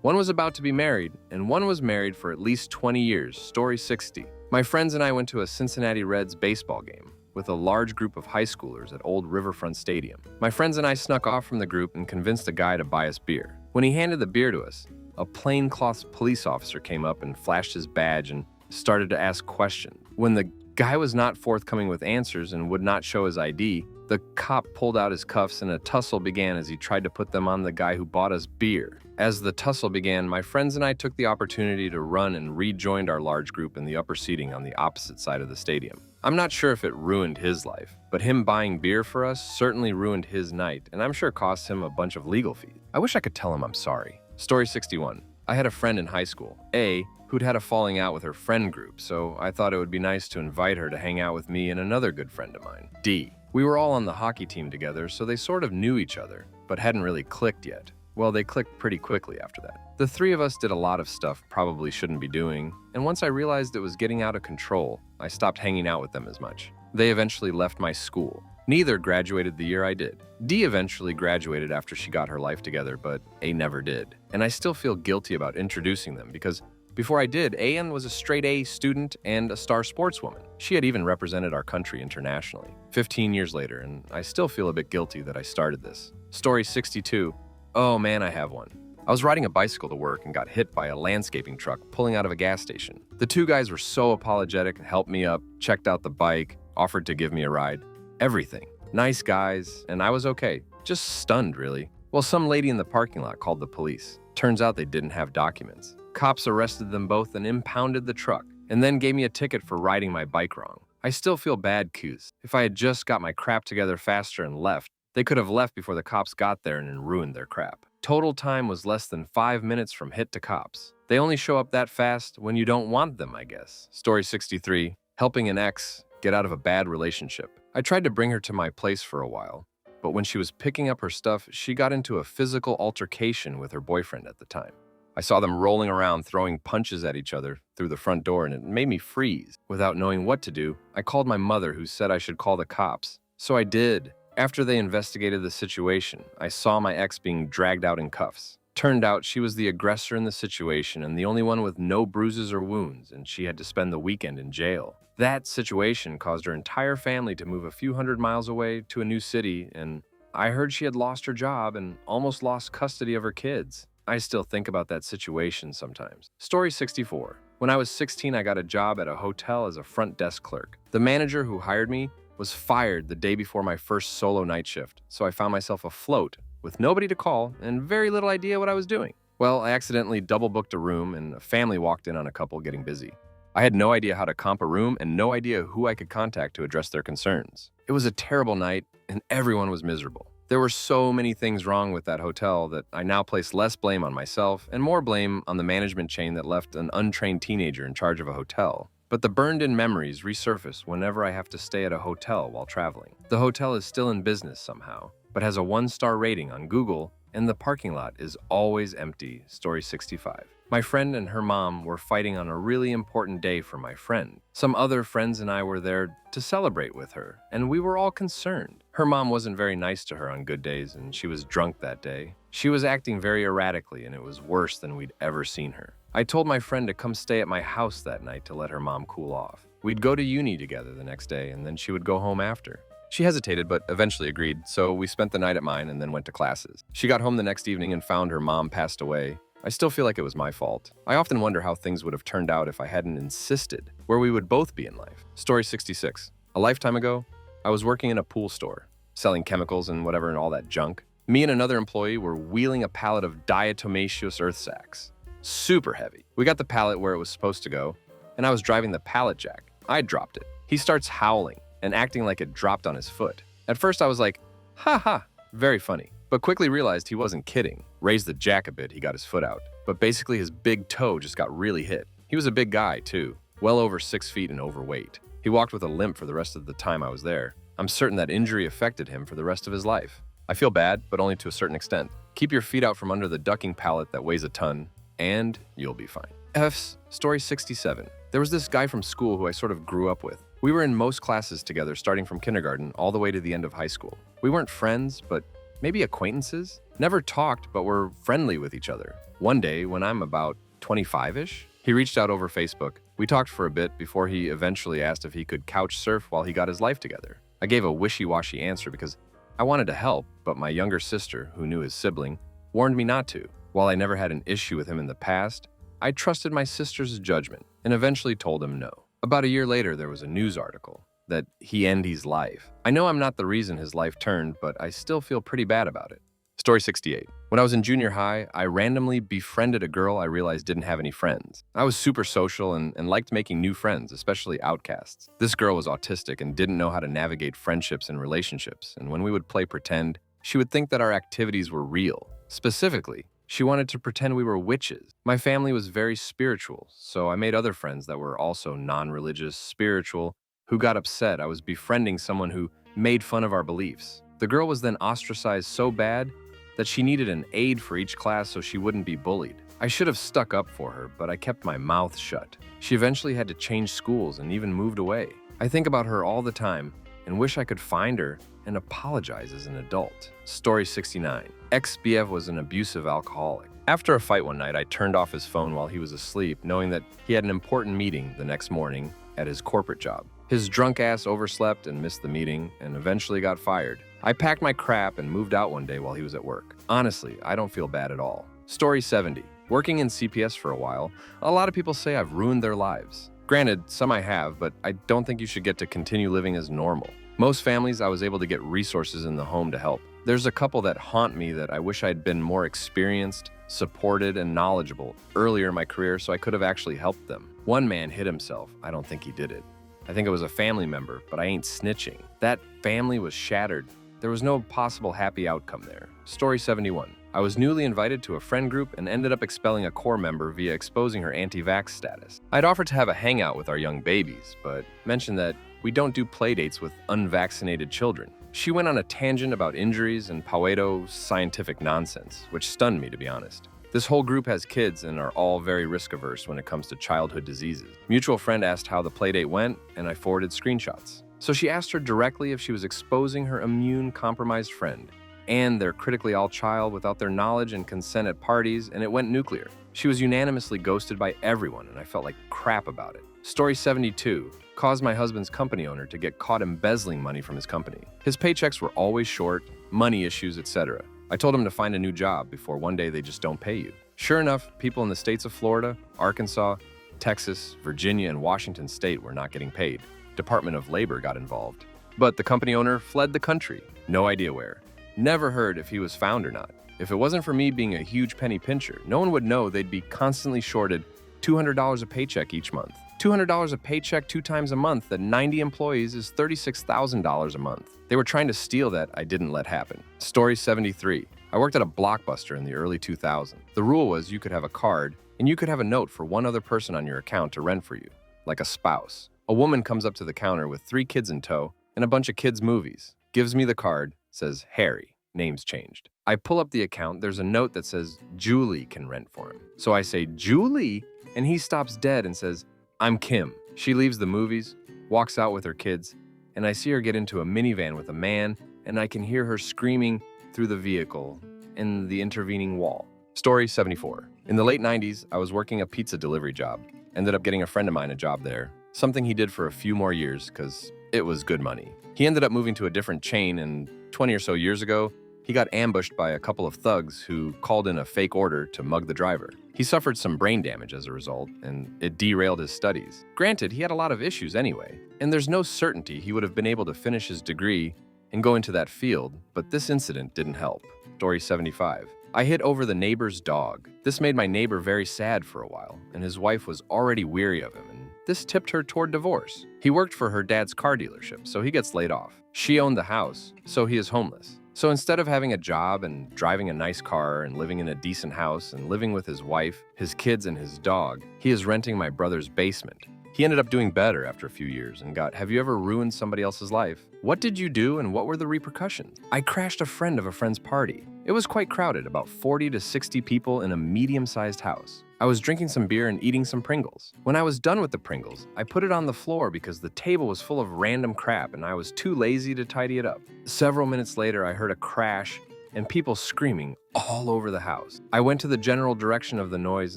One was about to be married, and one was married for at least 20 years. Story 60. My friends and I went to a Cincinnati Reds baseball game with a large group of high schoolers at Old Riverfront Stadium. My friends and I snuck off from the group and convinced a guy to buy us beer. When he handed the beer to us, a plainclothes police officer came up and flashed his badge and started to ask questions. When the guy was not forthcoming with answers and would not show his ID, the cop pulled out his cuffs and a tussle began as he tried to put them on the guy who bought us beer. As the tussle began, my friends and I took the opportunity to run and rejoined our large group in the upper seating on the opposite side of the stadium. I'm not sure if it ruined his life, but him buying beer for us certainly ruined his night, and I'm sure cost him a bunch of legal fees. I wish I could tell him I'm sorry. Story 61. I had a friend in high school, A, who'd had a falling out with her friend group, so I thought it would be nice to invite her to hang out with me and another good friend of mine, D. We were all on the hockey team together, so they sort of knew each other, but hadn't really clicked yet. Well, they clicked pretty quickly after that. The 3 of us did a lot of stuff probably shouldn't be doing, and once I realized it was getting out of control, I stopped hanging out with them as much. They eventually left my school. Neither graduated the year I did. D eventually graduated after she got her life together, but A never did. And I still feel guilty about introducing them because before I did, Ann was a straight A student and a star sportswoman. She had even represented our country internationally. 15 years later, and I still feel a bit guilty that I started this. Story 62. Oh man, I have one. I was riding a bicycle to work and got hit by a landscaping truck pulling out of a gas station. The 2 guys were so apologetic, helped me up, checked out the bike, offered to give me a ride. Everything. Nice guys, and I was okay. Just stunned, really. Well, some lady in the parking lot called the police. Turns out they didn't have documents. Cops arrested them both and impounded the truck, and then gave me a ticket for riding my bike wrong. I still feel bad, cuz if I had just got my crap together faster and left, they could have left before the cops got there and ruined their crap. Total time was less than 5 minutes from hit to cops. They only show up that fast when you don't want them, I guess. Story 63. Helping an ex get out of a bad relationship. I tried to bring her to my place for a while, but when she was picking up her stuff, she got into a physical altercation with her boyfriend at the time. I saw them rolling around, throwing punches at each other through the front door, and it made me freeze. Without knowing what to do, I called my mother, who said I should call the cops. So I did. After they investigated the situation, I saw my ex being dragged out in cuffs. Turned out she was the aggressor in the situation and the only one with no bruises or wounds, and she had to spend the weekend in jail. That situation caused her entire family to move a few hundred miles away to a new city, and I heard she had lost her job and almost lost custody of her kids. I still think about that situation sometimes. Story 64. When I was 16, I got a job at a hotel as a front desk clerk. The manager who hired me was fired the day before my first solo night shift, so I found myself afloat with nobody to call and very little idea what I was doing. Well, I accidentally double booked a room and a family walked in on a couple getting busy. I had no idea how to comp a room and no idea who I could contact to address their concerns. It was a terrible night and everyone was miserable. There were so many things wrong with that hotel that I now place less blame on myself and more blame on the management chain that left an untrained teenager in charge of a hotel. But the burned-in memories resurface whenever I have to stay at a hotel while traveling. The hotel is still in business somehow, but has a 1-star rating on Google and the parking lot is always empty. Story 65. My friend and her mom were fighting on a really important day for my friend. Some other friends and I were there to celebrate with her, and we were all concerned. Her mom wasn't very nice to her on good days, and she was drunk that day. She was acting very erratically, and it was worse than we'd ever seen her. I told my friend to come stay at my house that night to let her mom cool off. We'd go to uni together the next day, and then she would go home after. She hesitated, but eventually agreed, so we spent the night at mine and then went to classes. She got home the next evening and found her mom passed away. I still feel like it was my fault. I often wonder how things would have turned out if I hadn't insisted where we would both be in life. Story 66. A lifetime ago, I was working in a pool store, selling chemicals and whatever and all that junk. Me and another employee were wheeling a pallet of diatomaceous earth sacks. Super heavy. We got the pallet where it was supposed to go, and I was driving the pallet jack. I dropped it. He starts howling and acting like it dropped on his foot. At first I was like, ha ha, very funny. But quickly realized he wasn't kidding. Raised the jack a bit, he got his foot out. But basically his big toe just got really hit. He was a big guy too, well over 6 feet and overweight. He walked with a limp for the rest of the time I was there. I'm certain that injury affected him for the rest of his life. I feel bad, but only to a certain extent. Keep your feet out from under the ducking pallet that weighs a ton, and you'll be fine. F's Story 67. There was this guy from school who I sort of grew up with. We were in most classes together starting from kindergarten all the way to the end of high school. We weren't friends, but maybe acquaintances? Never talked, but were friendly with each other. One day, when I'm about 25-ish, he reached out over Facebook. We talked for a bit before he eventually asked if he could couch surf while he got his life together. I gave a wishy-washy answer because I wanted to help, but my younger sister, who knew his sibling, warned me not to. While I never had an issue with him in the past, I trusted my sister's judgment and eventually told him no. About a year later, there was a news article that he ended his life. I know I'm not the reason his life turned, but I still feel pretty bad about it. Story 68. When I was in junior high, I randomly befriended a girl I realized didn't have any friends. I was super social and liked making new friends, especially outcasts. This girl was autistic and didn't know how to navigate friendships and relationships, and when we would play pretend, she would think that our activities were real. Specifically, she wanted to pretend we were witches. My family was very spiritual, so I made other friends that were also non-religious, spiritual, who got upset I was befriending someone who made fun of our beliefs. The girl was then ostracized so bad that she needed an aide for each class so she wouldn't be bullied. I should have stuck up for her, but I kept my mouth shut. She eventually had to change schools and even moved away. I think about her all the time and wish I could find her and apologize as an adult. Story 69. Ex-BF was an abusive alcoholic. After a fight one night, I turned off his phone while he was asleep, knowing that he had an important meeting the next morning at his corporate job. His drunk ass overslept and missed the meeting and eventually got fired. I packed my crap and moved out one day while he was at work. Honestly, I don't feel bad at all. Story 70. Working in CPS for a while, a lot of people say I've ruined their lives. Granted, some I have, but I don't think you should get to continue living as normal. Most families, I was able to get resources in the home to help. There's a couple that haunt me that I wish I'd been more experienced, supported, and knowledgeable earlier in my career so I could have actually helped them. One man hit himself. I don't think he did it. I think it was a family member, but I ain't snitching. That family was shattered. There was no possible happy outcome there. Story 71. I was newly invited to a friend group and ended up expelling a core member via exposing her anti-vax status. I'd offered to have a hangout with our young babies, but mentioned that we don't do playdates with unvaccinated children. She went on a tangent about injuries and Pareto scientific nonsense, which stunned me, to be honest. This whole group has kids and are all very risk-averse when it comes to childhood diseases. Mutual friend asked how the playdate went, and I forwarded screenshots. So she asked her directly if she was exposing her immune-compromised friend and their critically ill child without their knowledge and consent at parties, and it went nuclear. She was unanimously ghosted by everyone, and I felt like crap about it. Story 72 caused my husband's company owner to get caught embezzling money from his company. His paychecks were always short, money issues, etc. I told him to find a new job before one day they just don't pay you. Sure enough, people in the states of Florida, Arkansas, Texas, Virginia, and Washington State were not getting paid. Department of Labor got involved. But the company owner fled the country. No idea where. Never heard if he was found or not. If it wasn't for me being a huge penny pincher, no one would know they'd be constantly shorted $200 a paycheck each month. $200 a paycheck 2 times a month at 90 employees is $36,000 a month. They were trying to steal that I didn't let happen. Story 73. I worked at a Blockbuster in the early 2000s. The rule was you could have a card and you could have a note for one other person on your account to rent for you, like a spouse. A woman comes up to the counter with 3 kids in tow and a bunch of kids' movies, gives me the card, says Harry, names changed. I pull up the account, there's a note that says Julie can rent for him. So I say, Julie? And he stops dead and says, I'm Kim. She leaves the movies, walks out with her kids, and I see her get into a minivan with a man, and I can hear her screaming through the vehicle and the intervening wall. Story 74. In the late 90s, I was working a pizza delivery job. Ended up getting a friend of mine a job there, something he did for a few more years because it was good money. He ended up moving to a different chain, and 20 or so years ago, he got ambushed by a couple of thugs who called in a fake order to mug the driver. He suffered some brain damage as a result, and it derailed his studies. Granted, he had a lot of issues anyway, and there's no certainty he would have been able to finish his degree and go into that field, but this incident didn't help. Story 75. I hit over the neighbor's dog. This made my neighbor very sad for a while, and his wife was already weary of him, and this tipped her toward divorce. He worked for her dad's car dealership, so he gets laid off. She owned the house, so he is homeless. So instead of having a job and driving a nice car and living in a decent house and living with his wife, his kids, and his dog, he is renting my brother's basement. He ended up doing better after a few years and got, have you ever ruined somebody else's life? What did you do and what were the repercussions? I crashed a friend of a friend's party. It was quite crowded, about 40 to 60 people in a medium-sized house. I was drinking some beer and eating some Pringles. When I was done with the Pringles, I put it on the floor because the table was full of random crap and I was too lazy to tidy it up. Several minutes later, I heard a crash and people screaming all over the house. I went to the general direction of the noise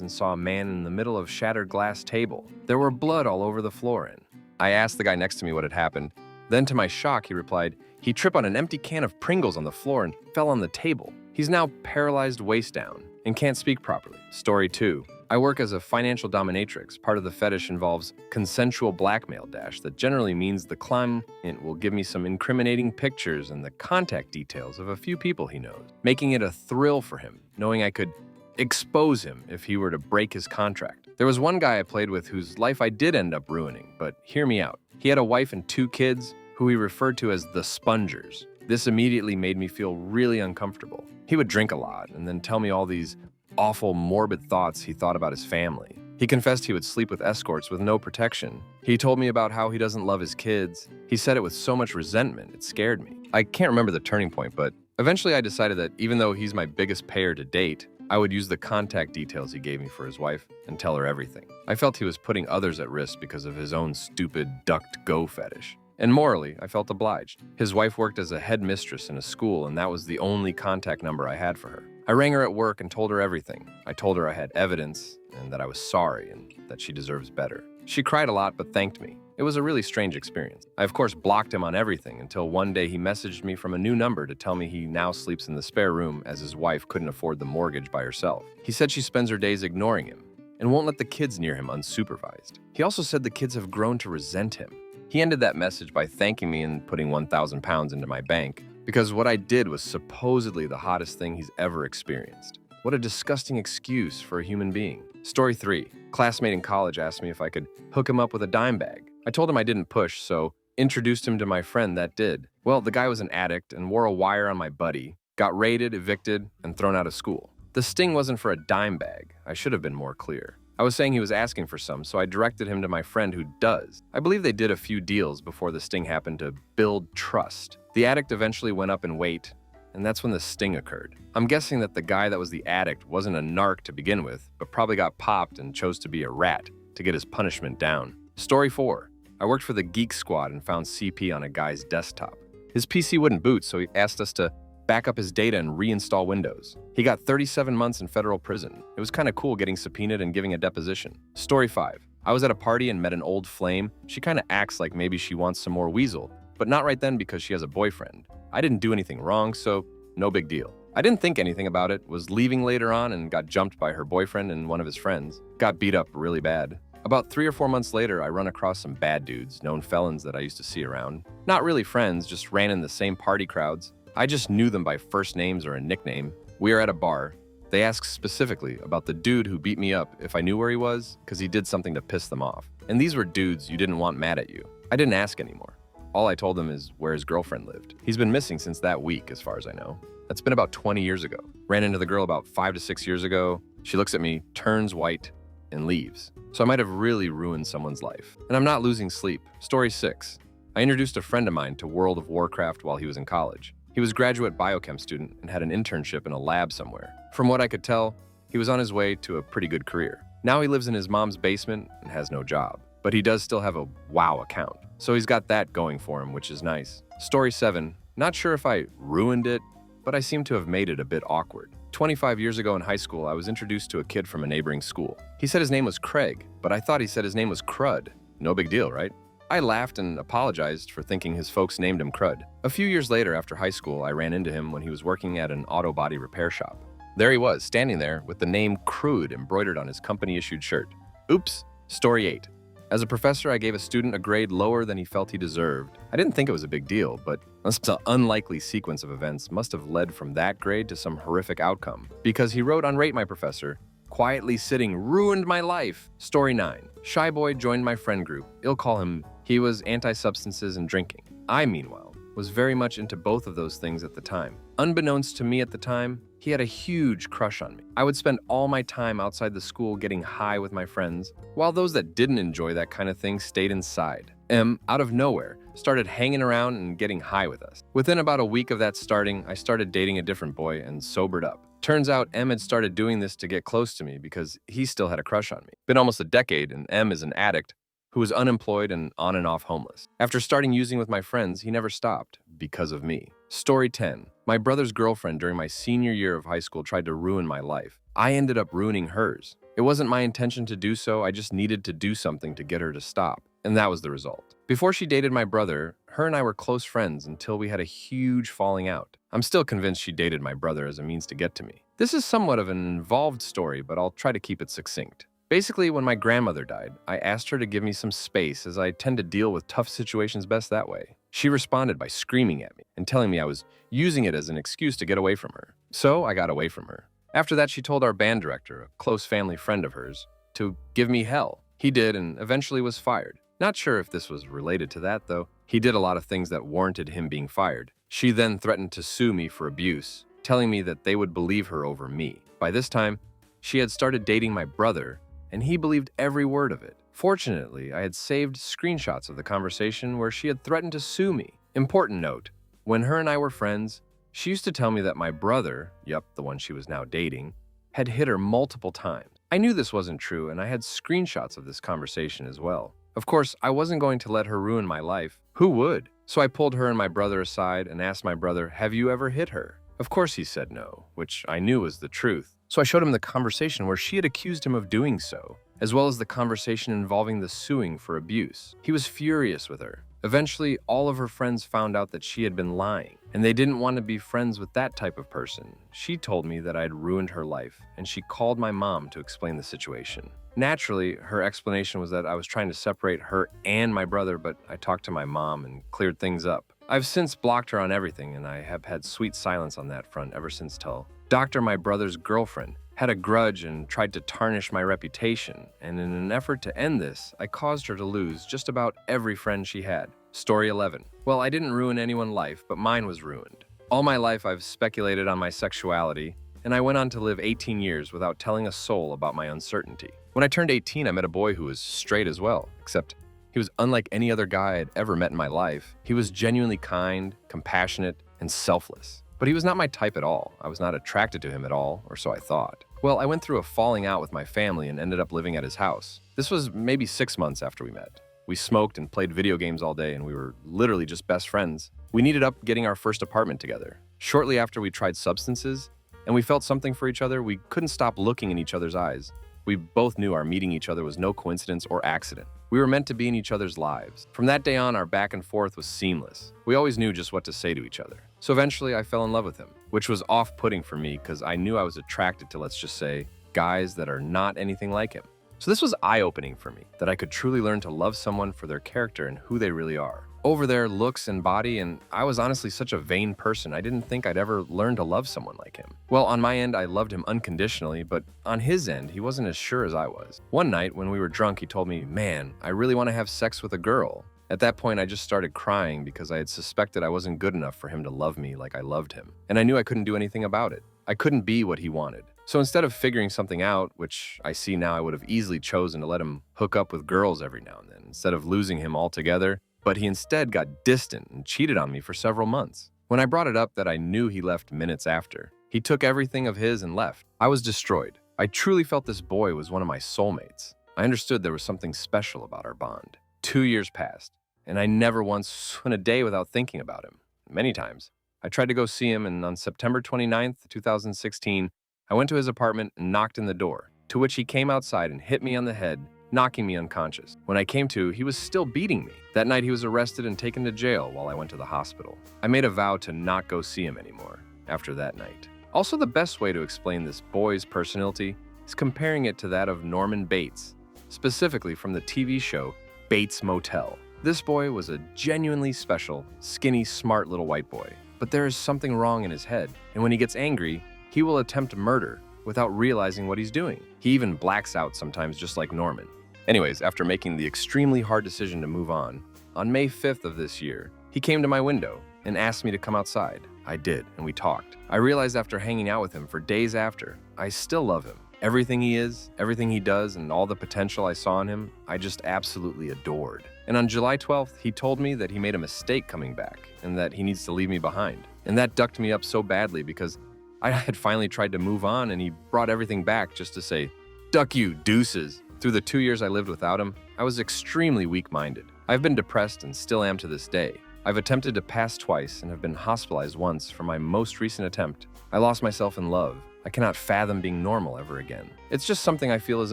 and saw a man in the middle of shattered glass table. There were blood all over the floor and I asked the guy next to me what had happened. Then to my shock, he replied, he tripped on an empty can of Pringles on the floor and fell on the table. He's now paralyzed waist down and can't speak properly. Story 2. I work as a financial dominatrix. Part of the fetish involves consensual blackmail dash that generally means the client will give me some incriminating pictures and the contact details of a few people he knows, making it a thrill for him, knowing I could expose him if he were to break his contract. There was one guy I played with whose life I did end up ruining, but hear me out. He had a wife and 2 kids who he referred to as the Spongers. This immediately made me feel really uncomfortable. He would drink a lot and then tell me all these awful, morbid thoughts he thought about his family. He confessed he would sleep with escorts with no protection. He told me about how he doesn't love his kids. He said it with so much resentment, it scared me. I can't remember the turning point, but eventually I decided that even though he's my biggest payer to date, I would use the contact details he gave me for his wife and tell her everything. I felt he was putting others at risk because of his own stupid DuckDuckGo fetish. And morally, I felt obliged. His wife worked as a headmistress in a school, and that was the only contact number I had for her. I rang her at work and told her everything. I told her I had evidence and that I was sorry and that she deserves better. She cried a lot but thanked me. It was a really strange experience. I of course blocked him on everything until one day he messaged me from a new number to tell me he now sleeps in the spare room as his wife couldn't afford the mortgage by herself. He said she spends her days ignoring him and won't let the kids near him unsupervised. He also said the kids have grown to resent him. He ended that message by thanking me and putting 1,000 pounds into my bank because what I did was supposedly the hottest thing he's ever experienced. What a disgusting excuse for a human being. Story 3. Classmate in college asked me if I could hook him up with a dime bag. I told him I didn't push, so introduced him to my friend that did. Well, the guy was an addict and wore a wire on my buddy, got raided, evicted, and thrown out of school. The sting wasn't for a dime bag. I should have been more clear. I was saying he was asking for some, so I directed him to my friend who does. I believe they did a few deals before the sting happened to build trust. The addict eventually went up in weight, and that's when the sting occurred. I'm guessing that the guy that was the addict wasn't a narc to begin with, but probably got popped and chose to be a rat to get his punishment down. Story 4. I worked for the Geek Squad and found CP on a guy's desktop. His PC wouldn't boot, so he asked us to back up his data and reinstall Windows. He got 37 months in federal prison. It was kind of cool getting subpoenaed and giving a deposition. Story 5. I was at a party and met an old flame. She kind of acts like maybe she wants some more weasel, but not right then because she has a boyfriend. I didn't do anything wrong, so no big deal. I didn't think anything about it, was leaving later on and got jumped by her boyfriend and one of his friends. Got beat up really bad. About 3 or 4 months later, I run across some bad dudes, known felons that I used to see around. Not really friends, just ran in the same party crowds. I just knew them by first names or a nickname. We are at a bar. They asked specifically about the dude who beat me up if I knew where he was, because he did something to piss them off. And these were dudes you didn't want mad at you. I didn't ask anymore. All I told them is where his girlfriend lived. He's been missing since that week, as far as I know. That's been about 20 years ago. Ran into the girl about 5 to 6 years ago. She looks at me, turns white, and leaves. So I might have really ruined someone's life. And I'm not losing sleep. Story 6. I introduced a friend of mine to World of Warcraft while he was in college. He was a graduate biochem student and had an internship in a lab somewhere. From what I could tell, he was on his way to a pretty good career. Now he lives in his mom's basement and has no job, but he does still have a WoW account, so he's got that going for him, which is nice. Story 7. Not sure if I ruined it, but I seem to have made it a bit awkward. 25 years ago in high school, I was introduced to a kid from a neighboring school. He said his name was Craig, but I thought he said his name was Crud. No big deal, right? I laughed and apologized for thinking his folks named him Crud. A few years later, after high school, I ran into him when he was working at an auto body repair shop. There he was, standing there with the name Crude embroidered on his company-issued shirt. Oops. Story 8. As a professor, I gave a student a grade lower than he felt he deserved. I didn't think it was a big deal, but an unlikely sequence of events must have led from that grade to some horrific outcome. Because he wrote Unrate My Professor, quietly sitting ruined my life. Story 9. Shy boy joined my friend group. I'll call him. He was anti-substances and drinking. I, meanwhile, was very much into both of those things at the time. Unbeknownst to me at the time, he had a huge crush on me. I would spend all my time outside the school getting high with my friends, while those that didn't enjoy that kind of thing stayed inside. M, out of nowhere, started hanging around and getting high with us. Within about a week of that starting, I started dating a different boy and sobered up. Turns out M had started doing this to get close to me because he still had a crush on me. Been almost a decade, and M is an addict who was unemployed and on and off homeless. After starting using with my friends, he never stopped because of me. Story 10. My brother's girlfriend during my senior year of high school tried to ruin my life. I ended up ruining hers. It wasn't my intention to do so, I just needed to do something to get her to stop. And that was the result. Before she dated my brother, her and I were close friends until we had a huge falling out. I'm still convinced she dated my brother as a means to get to me. This is somewhat of an involved story, but I'll try to keep it succinct. Basically, when my grandmother died, I asked her to give me some space as I tend to deal with tough situations best that way. She responded by screaming at me and telling me I was using it as an excuse to get away from her. So I got away from her. After that, she told our band director, a close family friend of hers, to give me hell. He did and eventually was fired. Not sure if this was related to that, though. He did a lot of things that warranted him being fired. She then threatened to sue me for abuse, telling me that they would believe her over me. By this time, she had started dating my brother, and he believed every word of it. Fortunately, I had saved screenshots of the conversation where she had threatened to sue me. Important note, when her and I were friends, she used to tell me that my brother, the one she was now dating, had hit her multiple times. I knew this wasn't true, and I had screenshots of this conversation as well. Of course, I wasn't going to let her ruin my life. Who would? So I pulled her and my brother aside and asked my brother, "Have you ever hit her?" Of course he said no, which I knew was the truth. So I showed him the conversation where she had accused him of doing so, as well as the conversation involving the suing for abuse. He was furious with her. Eventually, all of her friends found out that she had been lying, and they didn't want to be friends with that type of person. She told me that I had ruined her life, and she called my mom to explain the situation. Naturally, her explanation was that I was trying to separate her and my brother, but I talked to my mom and cleared things up. I've since blocked her on everything, and I have had sweet silence on that front ever since till Dr. my brother's girlfriend had a grudge and tried to tarnish my reputation, and in an effort to end this, I caused her to lose just about every friend she had. Story 11. Well, I didn't ruin anyone's life, but mine was ruined. All my life I've speculated on my sexuality, and I went on to live 18 years without telling a soul about my uncertainty. When I turned 18, I met a boy who was straight as well, except he was unlike any other guy I'd ever met in my life. He was genuinely kind, compassionate, and selfless. But he was not my type at all. I was not attracted to him at all, or so I thought. Well, I went through a falling out with my family and ended up living at his house. This was maybe 6 months after we met. We smoked and played video games all day, and we were literally just best friends. We needed up getting our first apartment together. Shortly after we tried substances, and we felt something for each other, we couldn't stop looking in each other's eyes. We both knew our meeting each other was no coincidence or accident. We were meant to be in each other's lives. From that day on, our back and forth was seamless. We always knew just what to say to each other. So eventually, I fell in love with him, which was off-putting for me because I knew I was attracted to, let's just say, guys that are not anything like him. So this was eye-opening for me, that I could truly learn to love someone for their character and who they really are, over their looks and body, and I was honestly such a vain person, I didn't think I'd ever learn to love someone like him. Well, on my end, I loved him unconditionally, but on his end, he wasn't as sure as I was. One night, when we were drunk, he told me, "Man, I really want to have sex with a girl." At that point, I just started crying because I had suspected I wasn't good enough for him to love me like I loved him, and I knew I couldn't do anything about it. I couldn't be what he wanted. So instead of figuring something out, which I see now I would have easily chosen to let him hook up with girls every now and then, instead of losing him altogether, but he instead got distant and cheated on me for several months. When I brought it up that I knew he left minutes after, he took everything of his and left. I was destroyed. I truly felt this boy was one of my soulmates. I understood there was something special about our bond. 2 years passed, and I never once went a day without thinking about him. Many times. I tried to go see him, and on September 29th, 2016, I went to his apartment and knocked on the door, to which he came outside and hit me on the head, knocking me unconscious. When I came to, he was still beating me. That night, he was arrested and taken to jail while I went to the hospital. I made a vow to not go see him anymore after that night. Also, the best way to explain this boy's personality is comparing it to that of Norman Bates, specifically from the TV show Bates Motel. This boy was a genuinely special, skinny, smart little white boy. But there is something wrong in his head, and when he gets angry, he will attempt murder without realizing what he's doing. He even blacks out sometimes, just like Norman. Anyways, after making the extremely hard decision to move on May 5th of this year, he came to my window and asked me to come outside. I did, and we talked. I realized after hanging out with him for days after, I still love him. Everything he is, everything he does, and all the potential I saw in him, I just absolutely adored. And on July 12th, he told me that he made a mistake coming back and that he needs to leave me behind. And that ducked me up so badly because I had finally tried to move on and he brought everything back just to say, "Duck you, deuces." Through the 2 years I lived without him, I was extremely weak-minded. I've been depressed and still am to this day. I've attempted to pass twice and have been hospitalized once for my most recent attempt. I lost myself in love. I cannot fathom being normal ever again. It's just something I feel is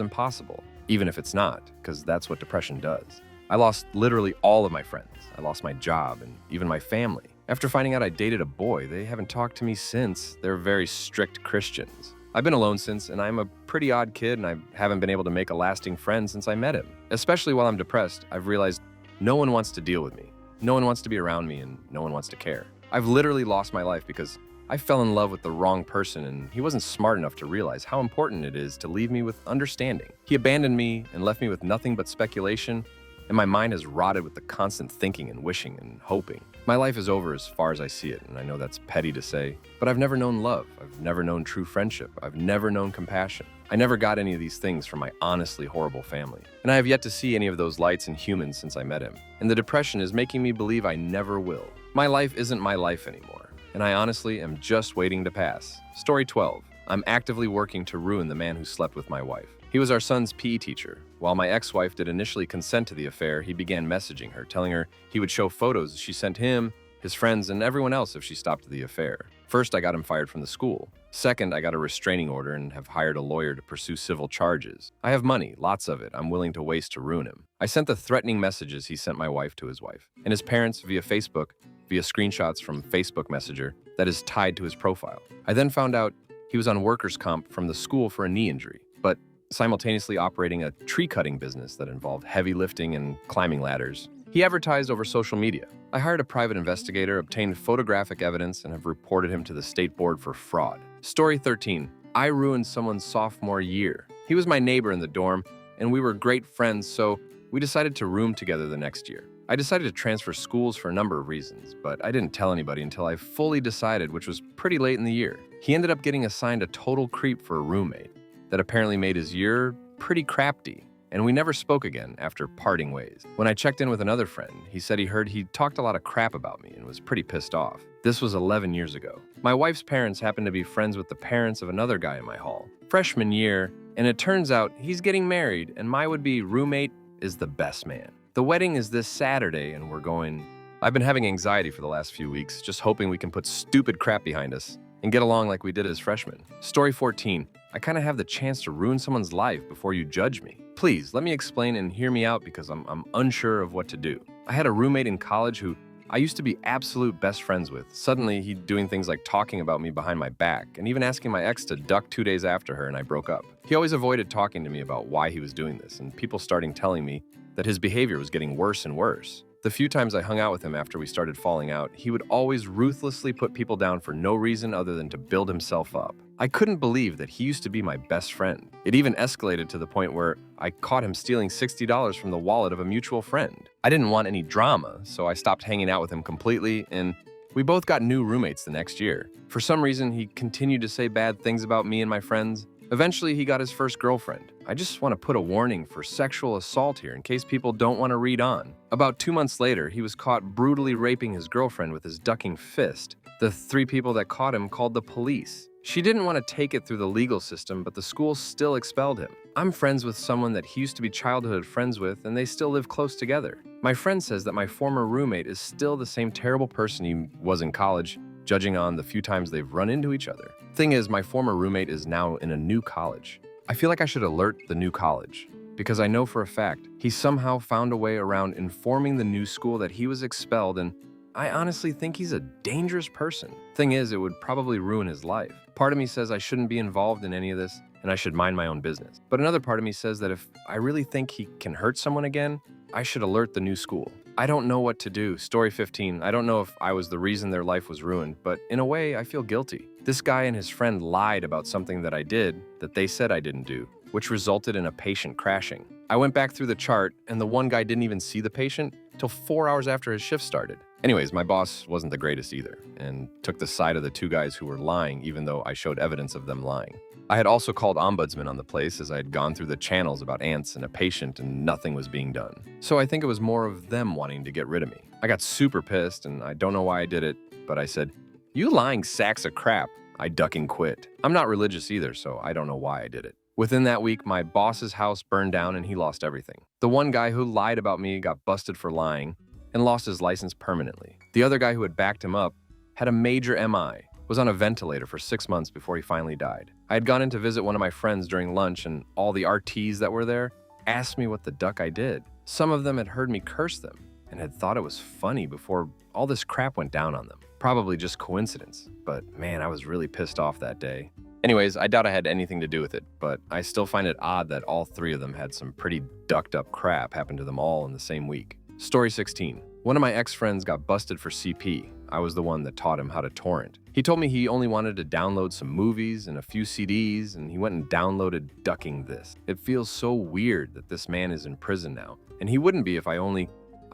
impossible, even if it's not, because that's what depression does. I lost literally all of my friends. I lost my job and even my family. After finding out I dated a boy, they haven't talked to me since. They're very strict Christians. I've been alone since, and I'm a pretty odd kid, and I haven't been able to make a lasting friend since I met him. Especially while I'm depressed, I've realized no one wants to deal with me. No one wants to be around me, and no one wants to care. I've literally lost my life because I fell in love with the wrong person, and he wasn't smart enough to realize how important it is to leave me with understanding. He abandoned me and left me with nothing but speculation, and my mind has rotted with the constant thinking and wishing and hoping. My life is over as far as I see it, and I know that's petty to say, but I've never known love. I've never known true friendship. I've never known compassion. I never got any of these things from my honestly horrible family, and I have yet to see any of those lights in humans since I met him. And the depression is making me believe I never will. My life isn't my life anymore, and I honestly am just waiting to pass. Story 12. I'm actively working to ruin the man who slept with my wife. He was our son's PE teacher. While my ex-wife did initially consent to the affair, he began messaging her, telling her he would show photos she sent him, his friends, and everyone else if she stopped the affair. First, I got him fired from the school. Second, I got a restraining order and have hired a lawyer to pursue civil charges. I have money, lots of it, I'm willing to waste to ruin him. I sent the threatening messages he sent my wife to his wife, and his parents via Facebook, via screenshots from Facebook Messenger that is tied to his profile. I then found out he was on workers' comp from the school for a knee injury, but simultaneously operating a tree-cutting business that involved heavy lifting and climbing ladders. He advertised over social media. I hired a private investigator, obtained photographic evidence, and have reported him to the state board for fraud. Story 13. I ruined someone's sophomore year. He was my neighbor in the dorm, and we were great friends, so we decided to room together the next year. I decided to transfer schools for a number of reasons, but I didn't tell anybody until I fully decided, which was pretty late in the year. He ended up getting assigned a total creep for a roommate that apparently made his year pretty crafty, and we never spoke again after parting ways. When I checked in with another friend, he said he heard he talked a lot of crap about me and was pretty pissed off. This was 11 years ago. My wife's parents happened to be friends with the parents of another guy in my hall. Freshman year, and it turns out he's getting married, and my would-be roommate is the best man. The wedding is this Saturday, and we're going... I've been having anxiety for the last few weeks, just hoping we can put stupid crap behind us and get along like we did as freshmen. Story 14. I kind of have the chance to ruin someone's life before you judge me. Please, let me explain and hear me out because I'm unsure of what to do. I had a roommate in college who I used to be absolute best friends with. Suddenly, he'd doing things like talking about me behind my back and even asking my ex to duck 2 days after her and I broke up. He always avoided talking to me about why he was doing this, and people starting telling me that his behavior was getting worse and worse. The few times I hung out with him after we started falling out, he would always ruthlessly put people down for no reason other than to build himself up. I couldn't believe that he used to be my best friend. It even escalated to the point where I caught him stealing $60 from the wallet of a mutual friend. I didn't want any drama, so I stopped hanging out with him completely, and we both got new roommates the next year. For some reason, he continued to say bad things about me and my friends, Eventually, he got his first girlfriend. I just want to put a warning for sexual assault here in case people don't want to read on. About 2 months later, he was caught brutally raping his girlfriend with his ducking fist. The 3 people that caught him called the police. She didn't want to take it through the legal system, but the school still expelled him. I'm friends with someone that he used to be childhood friends with, and they still live close together. My friend says that my former roommate is still the same terrible person he was in college, judging on the few times they've run into each other. Thing is, my former roommate is now in a new college. I feel like I should alert the new college, because I know for a fact he somehow found a way around informing the new school that he was expelled, and I honestly think he's a dangerous person. Thing is, it would probably ruin his life. Part of me says I shouldn't be involved in any of this, and I should mind my own business. But another part of me says that if I really think he can hurt someone again, I should alert the new school. I don't know what to do. Story 15. I don't know if I was the reason their life was ruined, but in a way, I feel guilty. This guy and his friend lied about something that I did that they said I didn't do, which resulted in a patient crashing. I went back through the chart, and the one guy didn't even see the patient till 4 hours after his shift started. Anyways, my boss wasn't the greatest either, and took the side of the 2 guys who were lying, even though I showed evidence of them lying. I had also called ombudsman on the place as I had gone through the channels about ants and a patient and nothing was being done. So I think it was more of them wanting to get rid of me. I got super pissed and I don't know why I did it, but I said, "You lying sacks of crap." I ducking quit. I'm not religious either, so I don't know why I did it. Within that week, my boss's house burned down and he lost everything. The one guy who lied about me got busted for lying and lost his license permanently. The other guy who had backed him up had a major MI, was on a ventilator for 6 months before he finally died. I had gone in to visit one of my friends during lunch and all the RTs that were there asked me what the duck I did. Some of them had heard me curse them and had thought it was funny before all this crap went down on them. Probably just coincidence, but man, I was really pissed off that day. Anyways, I doubt I had anything to do with it, but I still find it odd that all 3 of them had some pretty ducked up crap happen to them all in the same week. Story 16. One of my ex-friends got busted for CP. I was the one that taught him how to torrent. He told me he only wanted to download some movies and a few CDs, and he went and downloaded Ducking This. It feels so weird that this man is in prison now, and he wouldn't be if I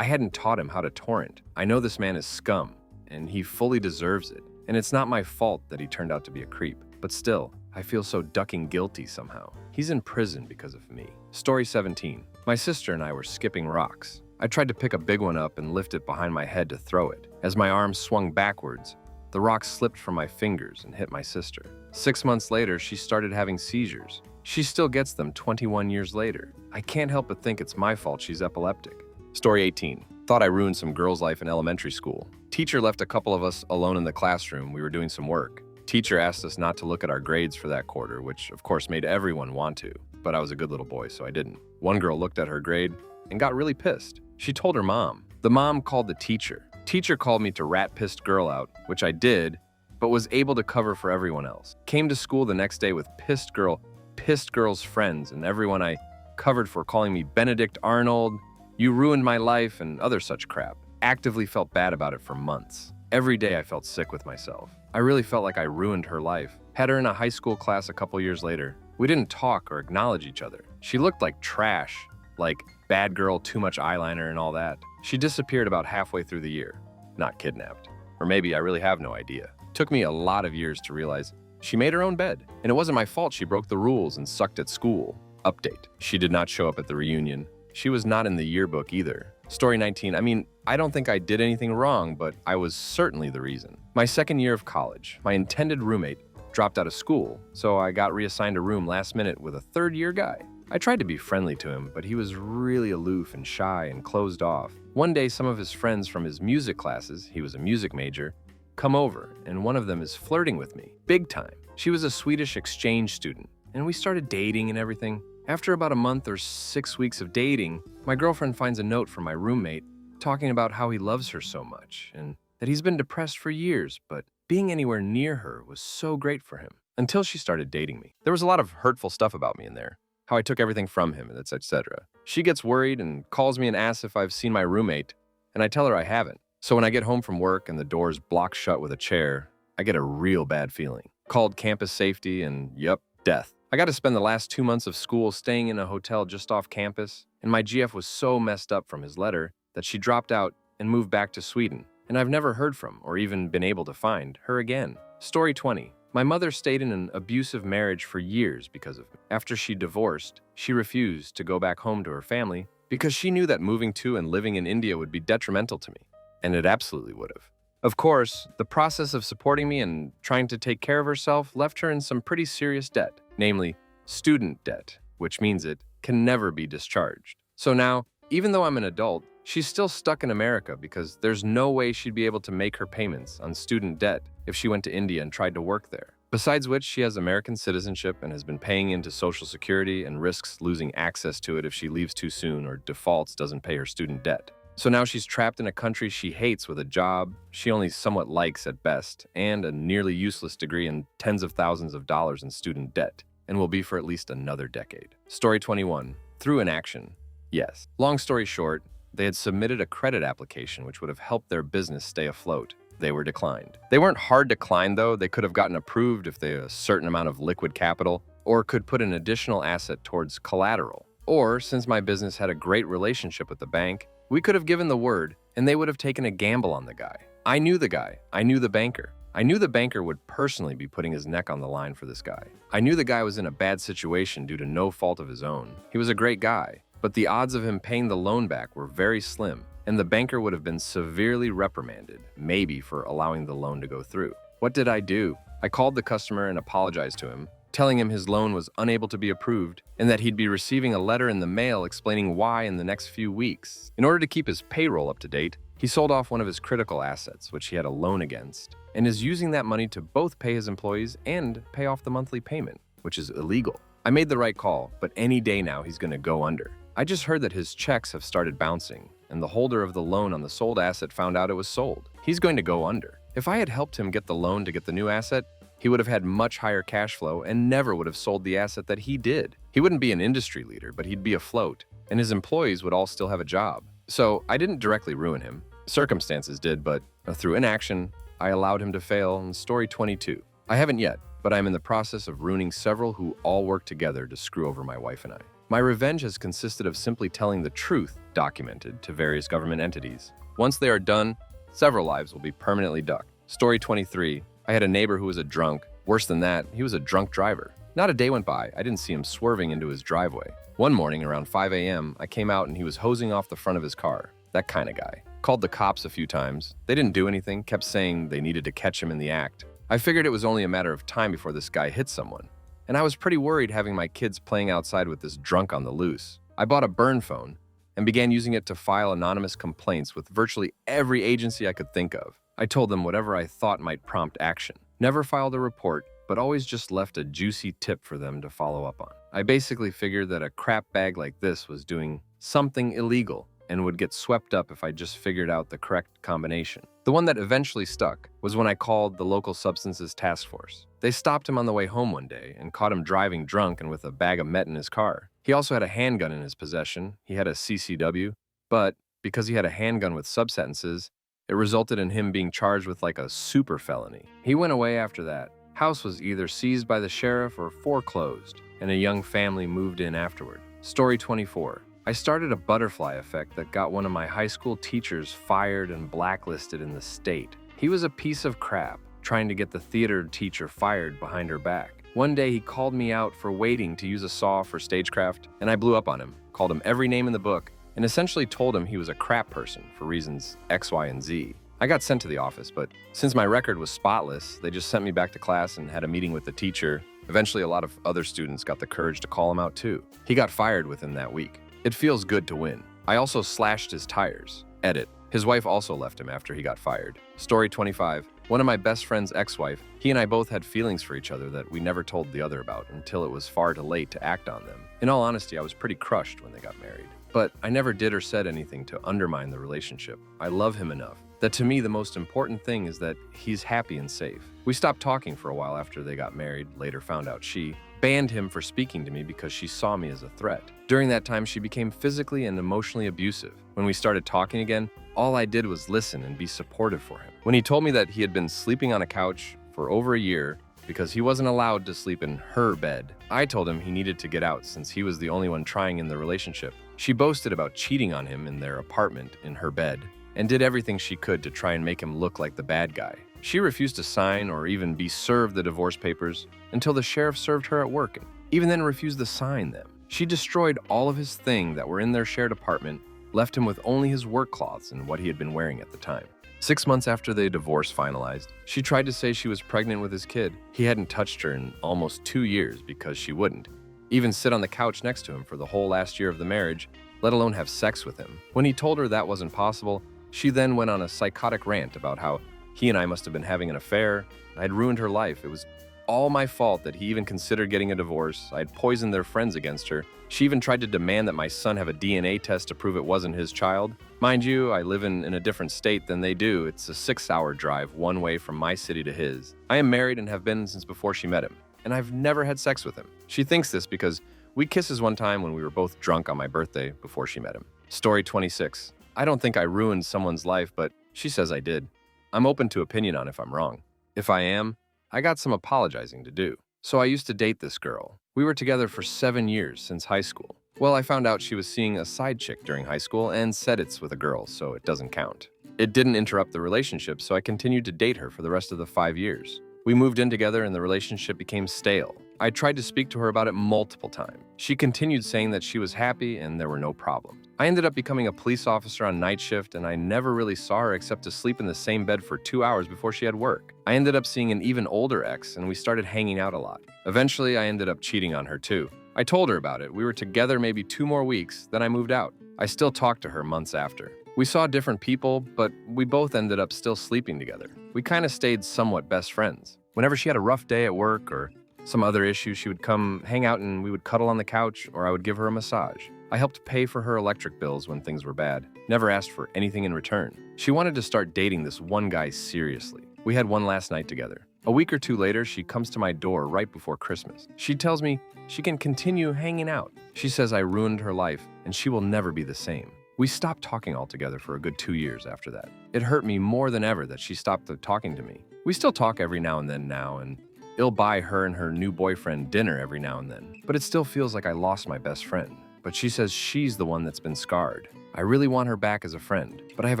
hadn't taught him how to torrent. I know this man is scum, and he fully deserves it, and it's not my fault that he turned out to be a creep. But still, I feel so ducking guilty somehow. He's in prison because of me. Story 17. My sister and I were skipping rocks. I tried to pick a big one up and lift it behind my head to throw it. As my arm swung backwards, the rock slipped from my fingers and hit my sister. 6 months later, she started having seizures. She still gets them 21 years later. I can't help but think it's my fault she's epileptic. Story 18. Thought I ruined some girl's life in elementary school. Teacher left a couple of us alone in the classroom. We were doing some work. Teacher asked us not to look at our grades for that quarter, which of course made everyone want to, but I was a good little boy, so I didn't. One girl looked at her grade and got really pissed. She told her mom. The mom called the teacher. Teacher called me to rat pissed girl out, which I did, but was able to cover for everyone else. Came to school the next day with pissed girl's friends, and everyone I covered for calling me Benedict Arnold, "You ruined my life," and other such crap. Actively felt bad about it for months. Every day I felt sick with myself. I really felt like I ruined her life. Had her in a high school class a couple years later. We didn't talk or acknowledge each other. She looked like trash, like bad girl, too much eyeliner and all that. She disappeared about halfway through the year. Not kidnapped. Or maybe I really have no idea. Took me a lot of years to realize she made her own bed. And it wasn't my fault she broke the rules and sucked at school. Update. She did not show up at the reunion. She was not in the yearbook either. Story 19. I don't think I did anything wrong, but I was certainly the reason. My second year of college, my intended roommate dropped out of school, so I got reassigned a room last minute with a third-year guy. I tried to be friendly to him, but he was really aloof and shy and closed off. One day, some of his friends from his music classes, he was a music major, come over, and one of them is flirting with me, big time. She was a Swedish exchange student, and we started dating and everything. After about a month or 6 weeks of dating, my girlfriend finds a note from my roommate talking about how he loves her so much and that he's been depressed for years, but being anywhere near her was so great for him until she started dating me. There was a lot of hurtful stuff about me in there, how I took everything from him, etc. She gets worried and calls me and asks if I've seen my roommate, and I tell her I haven't. So when I get home from work and the door's blocked shut with a chair, I get a real bad feeling. Called campus safety and yep, death. I got to spend the last 2 months of school staying in a hotel just off campus, and my GF was so messed up from his letter that she dropped out and moved back to Sweden, and I've never heard from or even been able to find her again. Story 20. My mother stayed in an abusive marriage for years because of me. After she divorced, she refused to go back home to her family because she knew that moving to and living in India would be detrimental to me, and it absolutely would have. Of course, the process of supporting me and trying to take care of herself left her in some pretty serious debt, namely student debt, which means it can never be discharged. So now, even though I'm an adult, she's still stuck in America because there's no way she'd be able to make her payments on student debt if she went to India and tried to work there. Besides which, she has American citizenship and has been paying into Social Security and risks losing access to it if she leaves too soon or defaults, doesn't pay her student debt. So now she's trapped in a country she hates with a job she only somewhat likes at best and a nearly useless degree and tens of thousands of dollars in student debt, and will be for at least another decade. Story 21. Through inaction. Yes. Long story short, they had submitted a credit application which would have helped their business stay afloat. They were declined. They weren't hard to decline though. They could have gotten approved if they had a certain amount of liquid capital, or could put an additional asset towards collateral. Or, since my business had a great relationship with the bank, we could have given the word and they would have taken a gamble on the guy. I knew the guy. I knew the banker. I knew the banker would personally be putting his neck on the line for this guy. I knew the guy was in a bad situation due to no fault of his own. He was a great guy, but the odds of him paying the loan back were very slim, and the banker would have been severely reprimanded, maybe for allowing the loan to go through. What did I do? I called the customer and apologized to him, telling him his loan was unable to be approved and that he'd be receiving a letter in the mail explaining why in the next few weeks. In order to keep his payroll up to date, he sold off one of his critical assets, which he had a loan against, and is using that money to both pay his employees and pay off the monthly payment, which is illegal. I made the right call, but any day now he's going to go under. I just heard that his checks have started bouncing, and the holder of the loan on the sold asset found out it was sold. He's going to go under. If I had helped him get the loan to get the new asset, he would have had much higher cash flow and never would have sold the asset that he did. He wouldn't be an industry leader, but he'd be afloat, and his employees would all still have a job. So I didn't directly ruin him. Circumstances did, but through inaction, I allowed him to fail in story 22. I haven't yet, but I'm in the process of ruining several who all work together to screw over my wife and I. My revenge has consisted of simply telling the truth documented to various government entities. Once they are done, several lives will be permanently ducked. Story 23. I had a neighbor who was a drunk. Worse than that, he was a drunk driver. Not a day went by, I didn't see him swerving into his driveway. One morning around 5 a.m., I came out and he was hosing off the front of his car. That kind of guy. Called the cops a few times. They didn't do anything, kept saying they needed to catch him in the act. I figured it was only a matter of time before this guy hit someone. And I was pretty worried having my kids playing outside with this drunk on the loose. I bought a burn phone and began using it to file anonymous complaints with virtually every agency I could think of. I told them whatever I thought might prompt action. Never filed a report, but always just left a juicy tip for them to follow up on. I basically figured that a crap bag like this was doing something illegal and would get swept up if I just figured out the correct combination. The one that eventually stuck was when I called the local substances task force. They stopped him on the way home one day and caught him driving drunk and with a bag of meth in his car. He also had a handgun in his possession. He had a CCW, but because he had a handgun with subsentences, it resulted in him being charged with like a super felony. He went away after that. House was either seized by the sheriff or foreclosed, and a young family moved in afterward. Story 24. I started a butterfly effect that got one of my high school teachers fired and blacklisted in the state. He was a piece of crap, trying to get the theater teacher fired behind her back. One day he called me out for waiting to use a saw for stagecraft, and I blew up on him, called him every name in the book, and essentially told him he was a crap person for reasons X, Y, and Z. I got sent to the office, but since my record was spotless, they just sent me back to class and had a meeting with the teacher. Eventually, a lot of other students got the courage to call him out too. He got fired within that week. It feels good to win. I also slashed his tires. Edit. His wife also left him after he got fired. Story 25. One of my best friend's ex-wife, he and I both had feelings for each other that we never told the other about until it was far too late to act on them. In all honesty, I was pretty crushed when they got married. But I never did or said anything to undermine the relationship. I love him enough that to me the most important thing is that he's happy and safe. We stopped talking for a while after they got married, later found out she banned him for speaking to me because she saw me as a threat. During that time, she became physically and emotionally abusive. When we started talking again, all I did was listen and be supportive for him. When he told me that he had been sleeping on a couch for over a year because he wasn't allowed to sleep in her bed, I told him he needed to get out since he was the only one trying in the relationship. She boasted about cheating on him in their apartment in her bed and did everything she could to try and make him look like the bad guy. She refused to sign or even be served the divorce papers until the sheriff served her at work and even then refused to sign them. She destroyed all of his things that were in their shared apartment, left him with only his work clothes and what he had been wearing at the time. 6 months after the divorce finalized, she tried to say she was pregnant with his kid. He hadn't touched her in almost 2 years because she wouldn't even sit on the couch next to him for the whole last year of the marriage, let alone have sex with him. When he told her that wasn't possible, she then went on a psychotic rant about how he and I must have been having an affair. I'd ruined her life. It was all my fault that he even considered getting a divorce. I'd poisoned their friends against her. She even tried to demand that my son have a DNA test to prove it wasn't his child. Mind you, I live in a different state than they do. It's a 6-hour drive one way from my city to his. I am married and have been since before she met him, and I've never had sex with him. She thinks this because we kisses one time when we were both drunk on my birthday before she met him. Story 26. I don't think I ruined someone's life, but she says I did. I'm open to opinion on if I'm wrong. If I am, I got some apologizing to do. So I used to date this girl. We were together for 7 years since high school. Well, I found out she was seeing a side chick during high school and said it's with a girl, so it doesn't count. It didn't interrupt the relationship, so I continued to date her for the rest of the 5 years. We moved in together and the relationship became stale. I tried to speak to her about it multiple times. She continued saying that she was happy and there were no problems. I ended up becoming a police officer on night shift and I never really saw her except to sleep in the same bed for 2 hours before she had work. I ended up seeing an even older ex and we started hanging out a lot. Eventually, I ended up cheating on her too. I told her about it. We were together maybe 2 more weeks, then I moved out. I still talked to her months after. We saw different people, but we both ended up still sleeping together. We kind of stayed somewhat best friends. Whenever she had a rough day at work or some other issue, she would come hang out and we would cuddle on the couch or I would give her a massage. I helped pay for her electric bills when things were bad, never asked for anything in return. She wanted to start dating this one guy seriously. We had one last night together. A week or 2 later, she comes to my door right before Christmas. She tells me she can continue hanging out. She says I ruined her life and she will never be the same. We stopped talking altogether for a good 2 years after that. It hurt me more than ever that she stopped talking to me. We still talk every now and then now, and I'll buy her and her new boyfriend dinner every now and then. But it still feels like I lost my best friend. But she says she's the one that's been scarred. I really want her back as a friend, but I have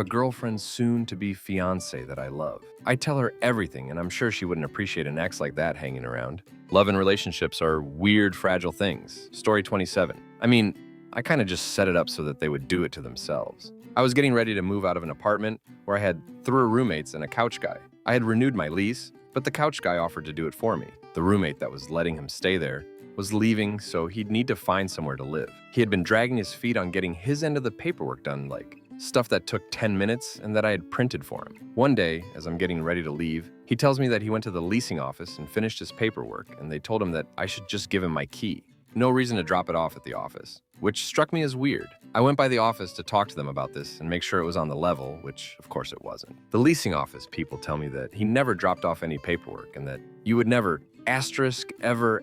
a girlfriend soon-to-be fiancé that I love. I tell her everything, and I'm sure she wouldn't appreciate an ex like that hanging around. Love and relationships are weird, fragile things. Story 27. I kind of just set it up so that they would do it to themselves. I was getting ready to move out of an apartment where I had 3 roommates and a couch guy. I had renewed my lease, but the couch guy offered to do it for me. The roommate that was letting him stay there was leaving, so he'd need to find somewhere to live. He had been dragging his feet on getting his end of the paperwork done, like stuff that took 10 minutes and that I had printed for him. One day, as I'm getting ready to leave, he tells me that he went to the leasing office and finished his paperwork, and they told him that I should just give him my key. No reason to drop it off at the office, which struck me as weird. I went by the office to talk to them about this and make sure it was on the level, which of course it wasn't. The leasing office people tell me that he never dropped off any paperwork and that you would never ever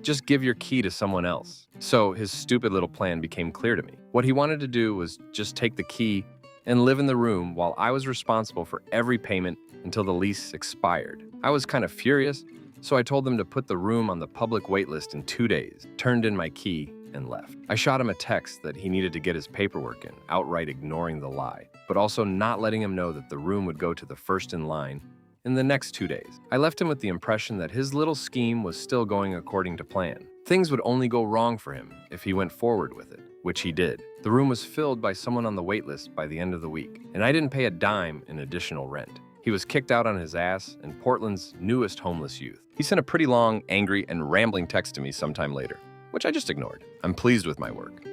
just give your key to someone else. So his stupid little plan became clear to me. What he wanted to do was just take the key and live in the room while I was responsible for every payment until the lease expired. I was kind of furious, so I told them to put the room on the public wait list in 2 days, turned in my key, and left. I shot him a text that he needed to get his paperwork in, outright ignoring the lie, but also not letting him know that the room would go to the first in line in the next 2 days. I left him with the impression that his little scheme was still going according to plan. Things would only go wrong for him if he went forward with it, which he did. The room was filled by someone on the wait list by the end of the week, and I didn't pay a dime in additional rent. He was kicked out on his ass and Portland's newest homeless youth. He sent a pretty long, angry, and rambling text to me sometime later, which I just ignored. I'm pleased with my work.